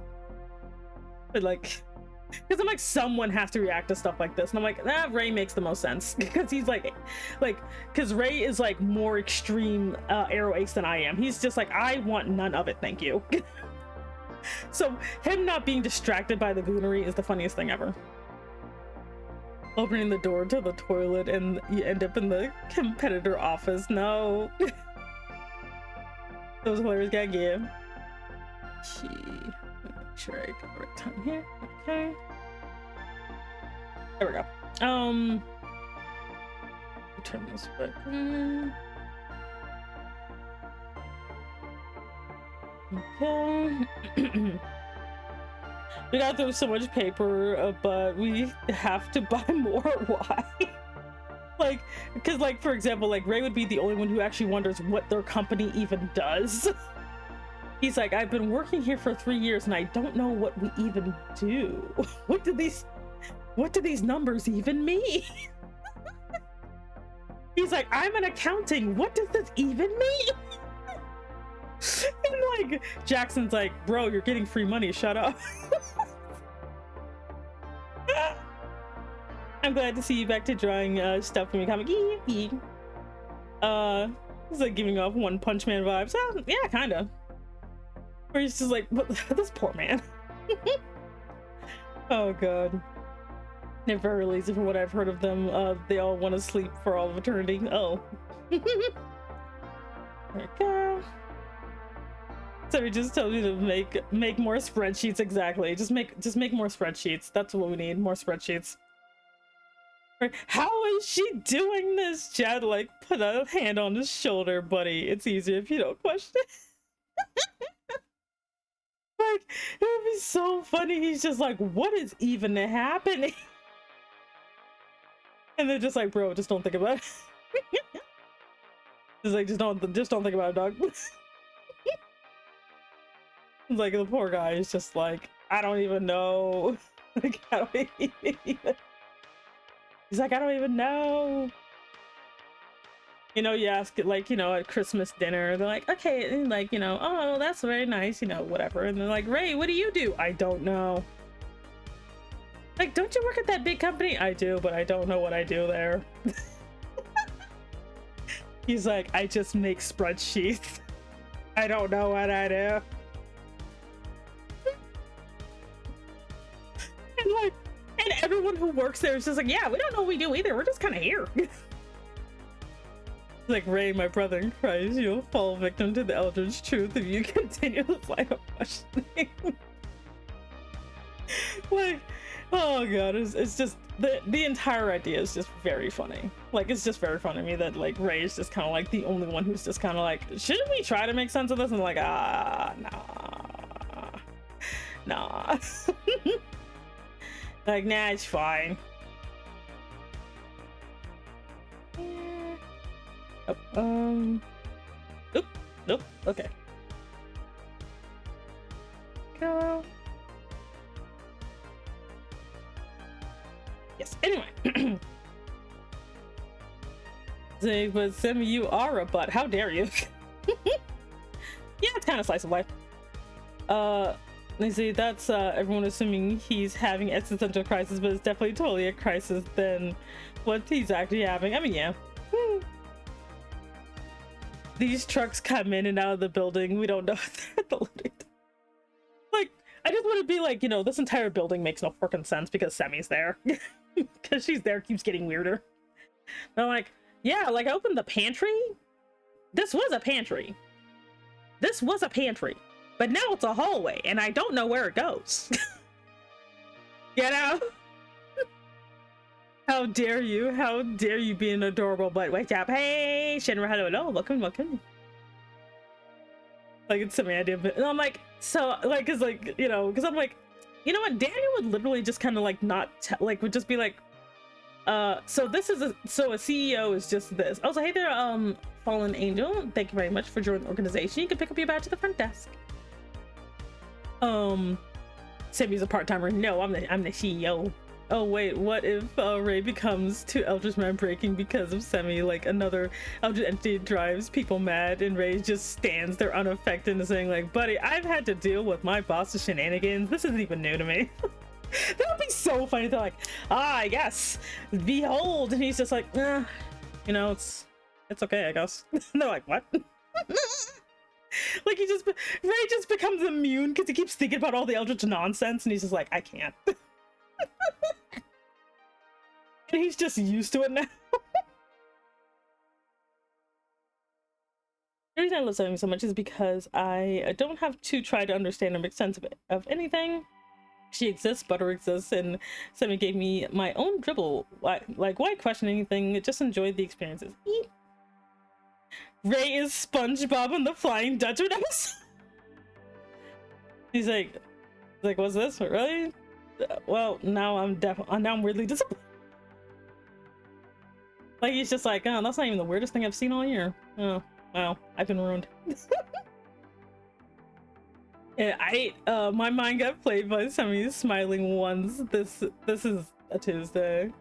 But like, because I'm like, someone has to react to stuff like this, and I'm like, Ray makes the most sense, because he's like because Ray is like more extreme arrow ace than I am. He's just like, I want none of it, thank you. So him not being distracted by the goonery is the funniest thing ever. Opening the door to the toilet and you end up in the competitor office. No. That was a hilarious gag, yeah. Make sure I got the right time here. Okay. There we go. Turn this back on. Okay. We got through so much paper, but we have to buy more. Why? Like, because like, for example, like Ray would be the only one who actually wonders what their company even does. He's like, I've been working here for 3 years and I don't know what we even do. What do these numbers even mean? He's like, I'm in accounting. What does this even mean? And like, Jackson's like, bro, you're getting free money. Shut up. I'm glad to see you back to drawing stuff from your comic. It's like giving off One Punch Man vibes. Yeah, kind of. Where he's just like, this poor man. Oh god. They're very lazy from what I've heard of them. They all want to sleep for all of eternity. Oh. There we go. So he just tells you to make more spreadsheets. Exactly. Just make more spreadsheets. That's what we need. More spreadsheets. How is she doing this? Chad like put a hand on his shoulder, buddy. It's easier if you don't question. Like, it would be so funny. He's just like, what is even happening? And they're just like, bro, just don't think about it. Just like, just don't think about it, dog. Like, the poor guy is just like, I don't even know. Like, I don't even... He's like, I don't even know. You know, you ask it, like, you know, at Christmas dinner, they're like, okay, and like, you know, oh, that's very nice, you know, whatever. And they're like, Ray, what do you do? I don't know. Like, don't you work at that big company? I do, but I don't know what I do there. He's like, I just make spreadsheets. I don't know what I do. And like, and everyone who works there is just like, yeah, we don't know what we do either. We're just kind of here. Like, Ray, my brother in Christ, you'll fall victim to the Eldritch truth if you continue this line of questioning. Like, oh god, it's just the entire idea is just very funny. Like, it's just very funny to me that like Ray is just kind of like the only one who's just kind of like, shouldn't we try to make sense of this? And like, nah. Like, nah, it's fine. Oh, nope, okay. Go. Yes, anyway. Say, but Simi, you are a butt. How dare you? Yeah, it's kind of slice of life. They say that's everyone assuming he's having existential crisis, but it's definitely totally a crisis than what he's actually having. I mean, yeah. These trucks come in and out of the building. We don't know if they're the looting. Like, I just want to be like, you know, this entire building makes no freaking sense because Semi's there. Because she's there, keeps getting weirder. And I'm like, yeah, like, I opened the pantry. This was a pantry. This was a pantry. But now it's a hallway, and I don't know where it goes. You know? How dare you? How dare you be an adorable butt? Wake up. Hey, Shinra, hello, welcome. Like, it's something I did, but I'm like, so, like, cause like, you know, cause I'm like, you know what, Daniel would literally just kind of like not, like, would just be like, so this is a CEO is just this. I was like, hey there, Fallen Angel, thank you very much for joining the organization. You can pick up your badge at the front desk. Simi's a part-timer. No, I'm the CEO. Oh wait, what if Ray becomes too Eldritch man breaking because of Semi? Like, another Eldritch entity drives people mad, and Ray just stands there unaffected and saying like, buddy, I've had to deal with my boss's shenanigans. This isn't even new to me. That would be so funny. They're like, I guess, behold, and he's just like, you know, it's okay, I guess. And they're like, what? Like, Ray just becomes immune because he keeps thinking about all the Eldritch nonsense, and he's just like, I can't. And he's just used to it now. The reason I love Semi so much is because I don't have to try to understand or make sense of anything. She exists, Butter exists, and Semi gave me my own dribble. Why question anything? Just enjoy the experiences. Eat. Ray is SpongeBob and the Flying Dutchman. He's like, what's this? Really? Well, now I'm weirdly disappointed. Like, he's just like, oh, that's not even the weirdest thing I've seen all year. Oh, wow, I've been ruined. Yeah, my mind got played by Semi's smiling ones. This is a Tuesday.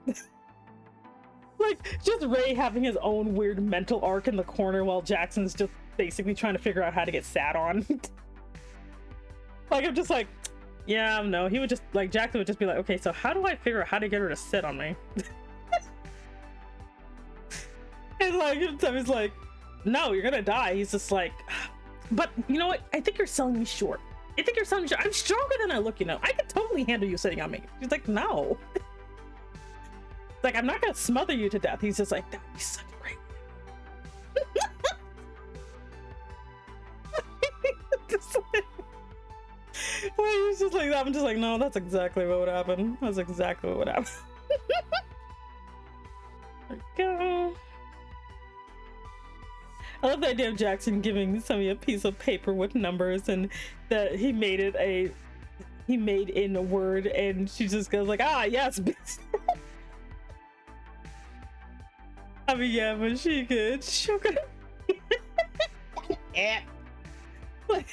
Like, just Ray having his own weird mental arc in the corner while Jackson's just basically trying to figure out how to get sat on. Like, I'm just like, yeah, no, he would just, like, Jackson would just be like, okay, so how do I figure out how to get her to sit on me? And like, Semi's like, no, you're gonna die. He's just like, but you know what? I think you're selling me short. I'm stronger than I look, you know. I could totally handle you sitting on me. He's like, no. Like, I'm not gonna smother you to death. He's just like, that would be such a great he's just like that. I'm just like, no, that's exactly what would happen. That's exactly what would happen. There we go. I love the idea of Jackson giving Semi a piece of paper with numbers, and that he made in a word, and she just goes like, ah, yes. I mean, yeah, but she could. Sugar. Yeah. Like,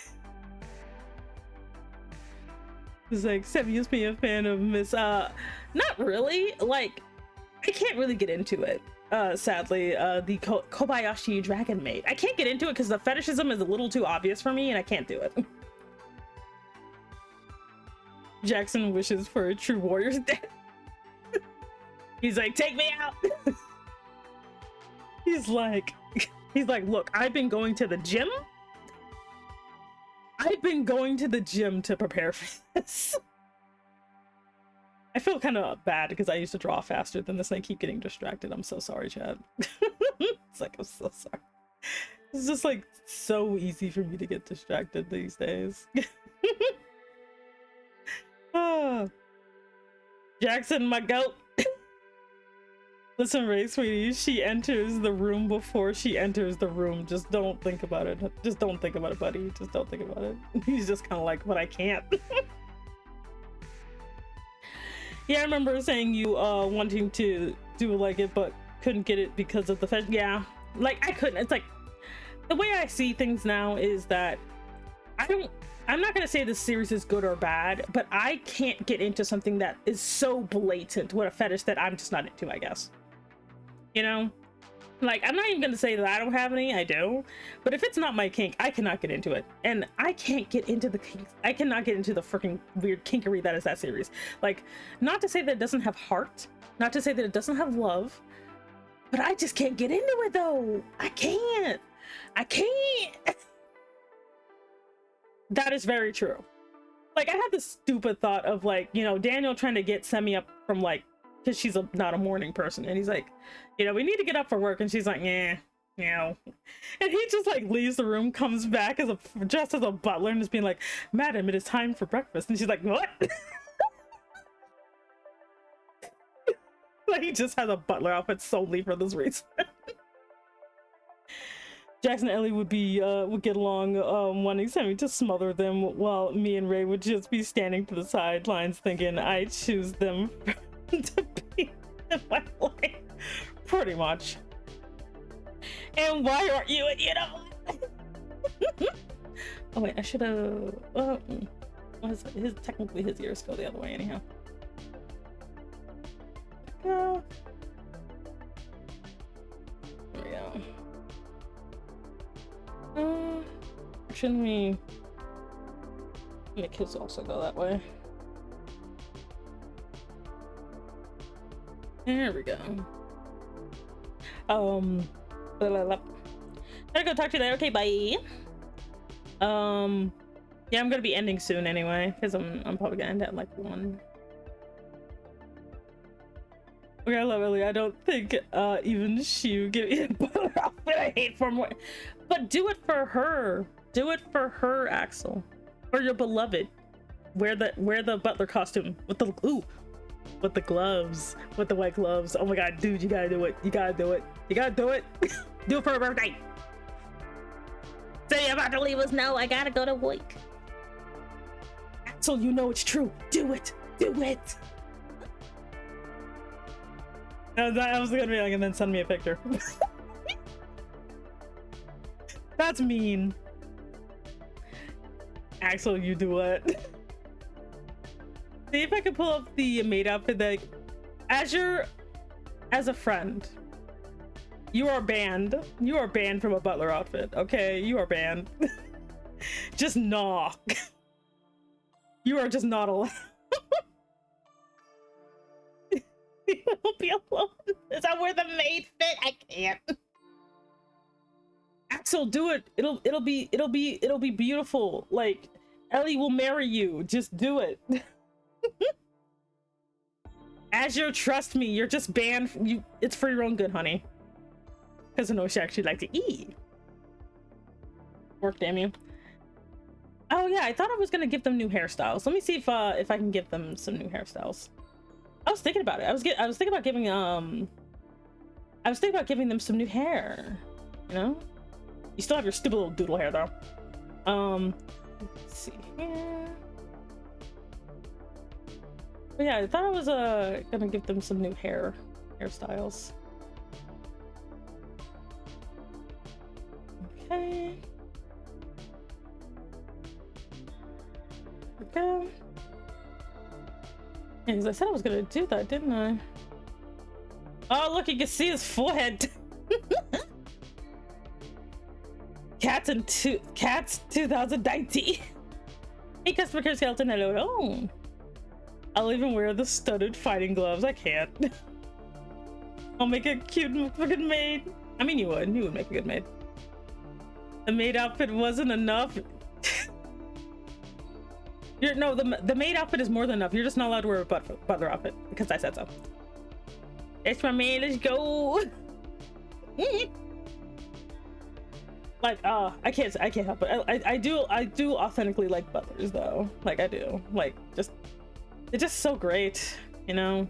it's like, Seven used to be a fan of Miss, not really. Like, I can't really get into it. Sadly, the Kobayashi Dragon Maid. I can't get into it because the fetishism is a little too obvious for me and I can't do it. Jackson wishes for a true warrior's death. He's like, take me out. He's like, look, I've been going to the gym. I've been going to the gym to prepare for this. I feel kind of bad because I used to draw faster than this and I keep getting distracted. I'm so sorry, Chad. It's like, I'm so sorry. It's just like so easy for me to get distracted these days. Jackson, my goat. Listen, Ray, sweetie, she enters the room before she enters the room. Just don't think about it. Just don't think about it, buddy. Just don't think about it. He's just kind of like, but I can't. Yeah, I remember saying you wanting to do like it, but couldn't get it because of the fetish. Yeah, like I couldn't. It's like the way I see things now is that I'm not gonna say this series is good or bad, but I can't get into something that is so blatant with a fetish that I'm just not into, I guess. You know, like I'm not even gonna say that I don't have any. I do, but if it's not my kink, I cannot get into it, and I can't get into the kinks. I cannot get into the freaking weird kinkery that is that series. Like, not to say that it doesn't have heart, not to say that it doesn't have love, but I just can't get into it though. I can't. That is very true. Like, I had this stupid thought of like, you know, Daniel trying to get Semi up from like, because she's not a morning person, and he's like, you know, we need to get up for work, and she's like, yeah, you know, and he just like leaves the room, comes back dressed as a butler, and is being like, madam, it is time for breakfast, and she's like, what? Like, he just has a butler outfit solely for this reason. Jackson and Ellie would get along, wanting Sammy to smother them, while me and Ray would just be standing to the sidelines thinking I choose them to be in my life. Pretty much. And why aren't you? You know. Oh wait, I should have. Technically his ears go the other way anyhow. There we go. Shouldn't we make his also go that way? There we go. Gotta go talk to you later. Okay, bye. Yeah, I'm gonna be ending soon anyway, because I'm probably gonna end at like 1. Okay, I love Ellie. I don't think even she would give me a butler outfit. I hate for more. But do it for her. Do it for her, Axel. For your beloved. Wear the butler costume with the with the gloves, with the white gloves. Oh my god, dude, you gotta do it. You gotta do it. You gotta do it. Do it for her birthday. Say you're about to leave us. No, I gotta go to work. Axel, you know it's true. Do it. Do it. I was gonna be like, and then send me a picture. That's mean. Axel, you do it. See if I can pull up the maid outfit that, as a friend, you are banned. You are banned from a butler outfit. Okay, you are banned. Just knock. You are just not allowed. You won't be alone. Is that where the maid fit? I can't. Axel, do it. It'll be beautiful. Like, Ellie will marry you. Just do it. Azure, trust me, you're just banned. It's for your own good, honey. Because I know she actually likes to eat. Work, damn you. Oh yeah, I thought I was gonna give them new hairstyles. Let me see if I can give them some new hairstyles. I was thinking about it. I was thinking about giving them some new hair. You know, you still have your stupid little doodle hair though. Let's see here. But yeah, I thought I was gonna give them some new hairstyles. Okay. Okay. Yeah, because I said I was gonna do that, didn't I? Oh, look, you can see his forehead. Cats 2019. Hey, customer care skeleton, hello. Oh, I'll even wear the studded fighting gloves. I can't. I'll make a cute fucking maid. I mean, you would make a good maid. The maid outfit wasn't enough. No, the maid outfit is more than enough. You're just not allowed to wear a butler outfit because I said so. It's my maid. Let's go. Like, I can't help it. I do authentically like butlers though. Like I do. Like they're just so great, you know.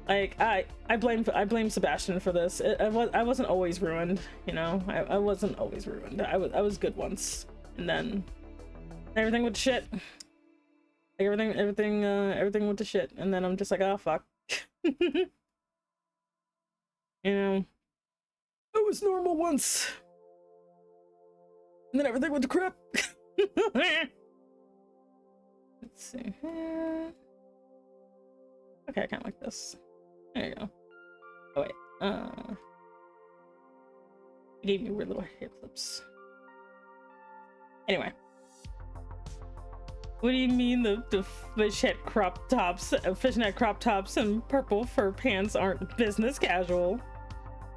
Like I blame Sebastian for this. I wasn't always ruined, you know. I wasn't always ruined. I was good once, and then everything went to shit. Like everything went to shit, and then I'm just like, oh fuck. You know, I was normal once, and then everything went to crap. Let's see here. Okay, I can't like this. There you go. Oh wait, it gave me weird little hair clips. Anyway, what do you mean the fishnet crop tops and purple fur pants aren't business casual?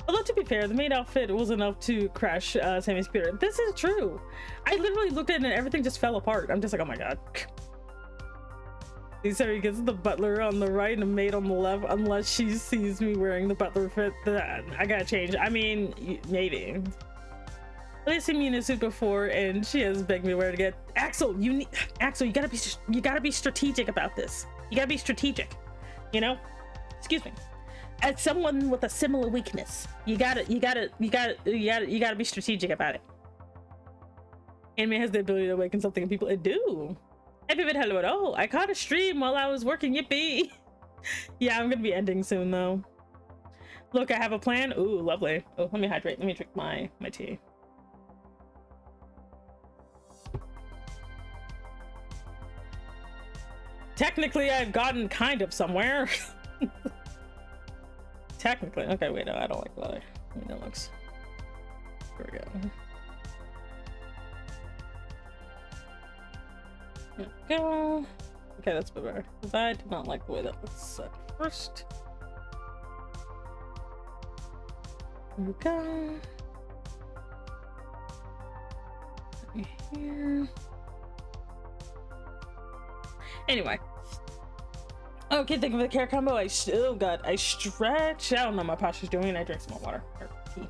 Although to be fair, the maid outfit was enough to crash Sammy's spirit. This is true. I literally looked at it and everything just fell apart. I'm just like, oh my god. Sammy gets the butler on the right and the maid on the left, unless she sees me wearing the butler fit. I gotta change. I mean, maybe. They've seen me in a suit before, and she has begged me to wear it again. Axel, you gotta be strategic about this. You gotta be strategic. You know? Excuse me. As someone with a similar weakness, you gotta be strategic about it. Anime has the ability to awaken something in people. It do. Hey, Vivid, hello. Oh, I caught a stream while I was working. Yippee. Yeah, I'm gonna be ending soon though. Look, I have a plan. Ooh, lovely. Oh, let me hydrate. Let me drink my tea. Technically, I've gotten kind of somewhere. Technically. Okay, wait, no, I don't like that. I mean, that looks... Here we go. There we go. Okay, that's better. Because I do not like the way that looks at first. There we go. Right here. Anyway. Okay, thank you for the care combo. I stretch. I don't know what my posture's doing. I drink some more water. Or tea.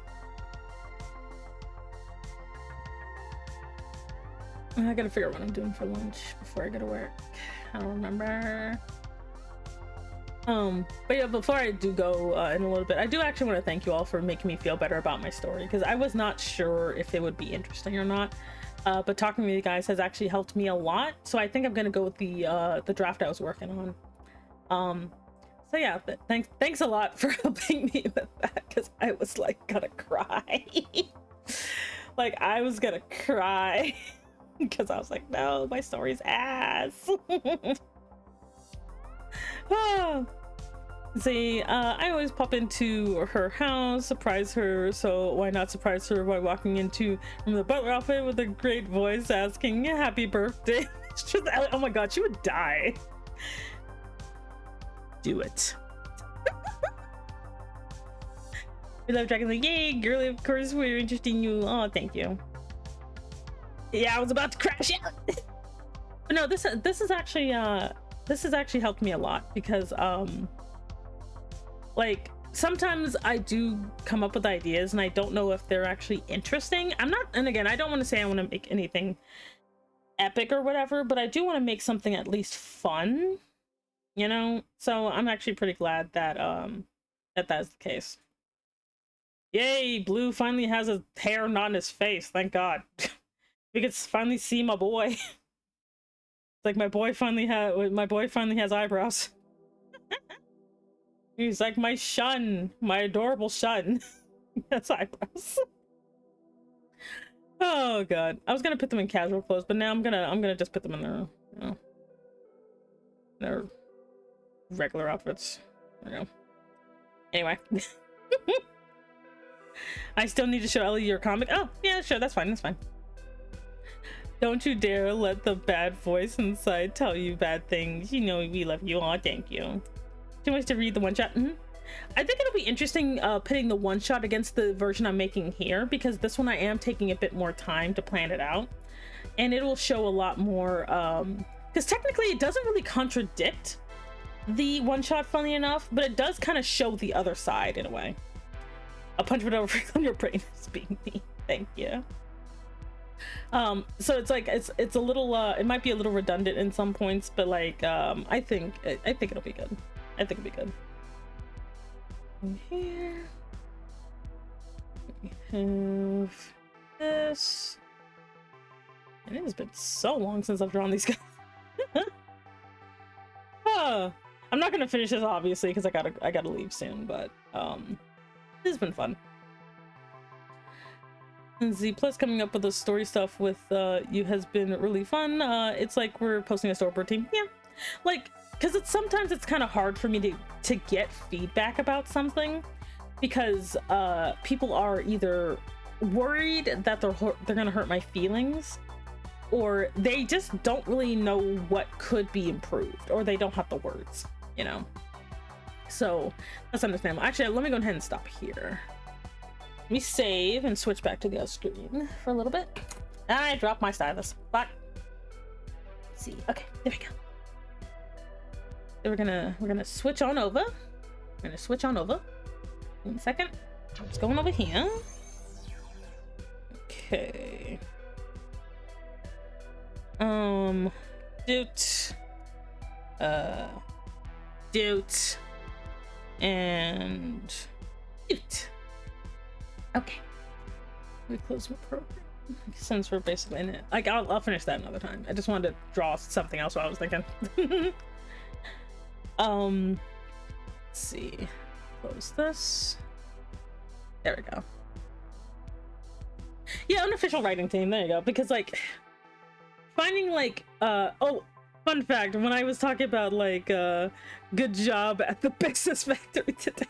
I gotta figure out what I'm doing for lunch before I go to work. I don't remember. But yeah, before I do go in a little bit, I do actually want to thank you all for making me feel better about my story, because I was not sure if it would be interesting or not. But talking to you guys has actually helped me a lot. So I think I'm gonna go with the draft I was working on. So yeah, thanks a lot for helping me with that, because I was like gonna cry. Like I was gonna cry because I was like, no, my story's ass. Oh. See, I always pop into her house, surprise her, so why not surprise her by walking into from the butler outfit with a great voice asking happy birthday. It's just, oh my god, she would die. Do it. We love Dragon, like, yay, girly, of course, we're interested in you. Oh, thank you. Yeah, I was about to crash out. But no, this has actually helped me a lot, because like sometimes I do come up with ideas and I don't know if they're actually interesting. And again, I don't want to say I want to make anything epic or whatever, but I do want to make something at least fun, you know? So I'm actually pretty glad that that's the case. Yay, Blue finally has a hair not in his face, thank god. We could finally see my boy. It's like my boy finally has eyebrows. He's like my shun, my adorable shun. That's eyebrows. Oh god, I was gonna put them in casual clothes, but now I'm gonna just put them in their, you know, their regular outfits. There we go. Anyway. I still need to show Ellie your comic. Oh yeah, sure, that's fine, that's fine. Don't you dare let the bad voice inside tell you bad things. You know we love you. Oh, thank you. Too much to read the one shot. I think it'll be interesting pitting the one shot against the version I'm making here, because this one I am taking a bit more time to plan it out, and it will show a lot more because technically it doesn't really contradict the one shot, funny enough, but it does kind of show the other side in a way. A punch it over on your brain is being me. Thank you. So it's like it's a little it might be a little redundant in some points, but like I think it'll be good. I think it'll be good. Here we have this, and it has been so long since I've drawn these guys. I'm not gonna finish this obviously because I gotta leave soon, but this has been fun. And Z Plus coming up with the story stuff with you has been really fun. It's like we're posting a storyboard team. Yeah, like, because sometimes it's kind of hard for me to get feedback about something, because people are either worried that they're gonna hurt my feelings, or they just don't really know what could be improved, or they don't have the words, you know. So that's understandable. Actually, let me go ahead and stop here. Let me save and switch back to the other screen for a little bit. I dropped my stylus. But let's see. Okay, there we go. So we're gonna switch on over. We're gonna switch on over. In a second. It's going over here. Okay. Doot. Doot. And doot. Okay. We close my program since we're basically in it. Like I'll finish that another time. I just wanted to draw something else while I was thinking. Let's see. Close this. There we go. Yeah, unofficial writing team. There you go. Because like finding like oh, fun fact, when I was talking about like good job at the business factory today.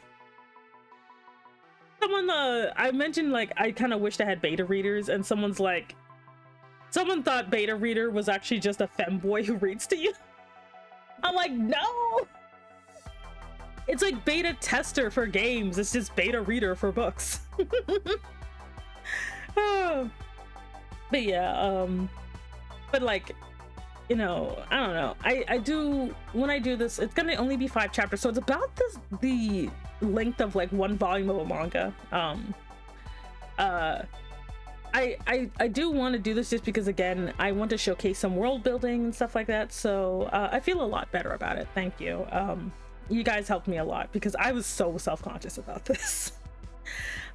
Someone I mentioned like I kind of wished I had beta readers, and someone thought beta reader was actually just a femboy who reads to you. I'm like, no, it's like beta tester for games, it's just beta reader for books. But yeah, but like, you know, I don't know, I do, when I do this, it's gonna only be 5 chapters, so it's about the length of like 1 volume of a manga. I do want to do this just because, again, I want to showcase some world building and stuff like that, so I feel a lot better about it. Thank you. You guys helped me a lot because I was so self-conscious about this.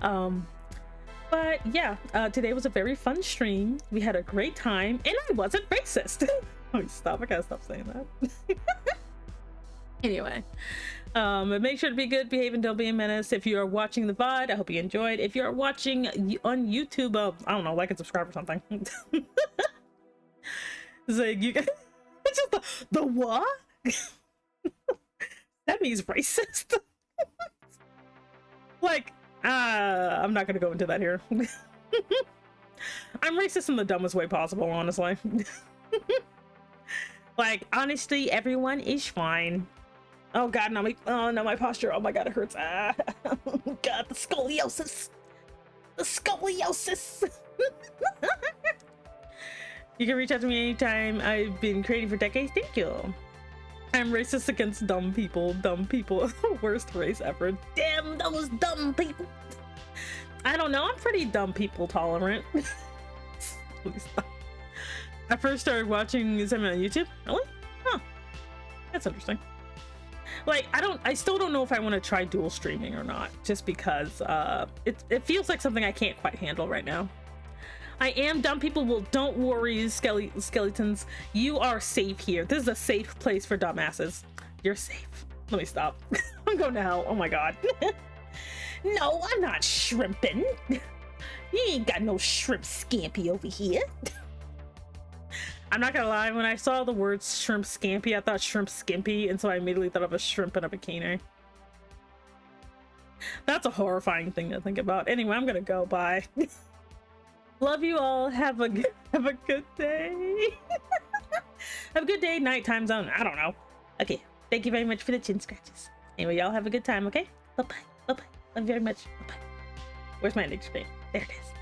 But yeah, today was a very fun stream. We had a great time, and I wasn't racist. Oh, stop, I gotta stop saying that. Anyway, make sure to be good, behave, and don't be a menace. If you are watching the VOD, I hope you enjoyed. If you are watching on YouTube, I don't know, like and subscribe or something. It's like, you guys, it's just the what? That means racist. Like, I'm not gonna go into that here. I'm racist in the dumbest way possible, honestly. Like, honestly, everyone is fine. Oh god, no, my posture. Oh my god, it hurts. Ah, god, the scoliosis. The scoliosis. You can reach out to me anytime. I've been creating for decades. Thank you. I'm racist against dumb people. Dumb people are the worst race ever. Damn those dumb people. I don't know. I'm pretty dumb people tolerant. Please stop. I first started watching something on YouTube. Really? Huh. That's interesting. Like, I still don't know if I want to try dual streaming or not, just because it feels like something I can't quite handle right now. I am dumb people. Well, don't worry, skeletons. You are safe here. This is a safe place for dumbasses. You're safe. Let me stop. I'm going to hell. Oh my god. No, I'm not shrimping. You ain't got no shrimp scampi over here. I'm not gonna lie, when I saw the word shrimp scampi, I thought shrimp skimpy, and so I immediately thought of a shrimp in a bikini. That's a horrifying thing to think about. Anyway, I'm gonna go. Bye. Love you all. Have a good day. Have a good day, night time zone. I don't know. Okay. Thank you very much for the chin scratches. Anyway, y'all have a good time, okay? Bye-bye. Bye-bye. Love you very much. Bye-bye. Where's my next screen? There it is.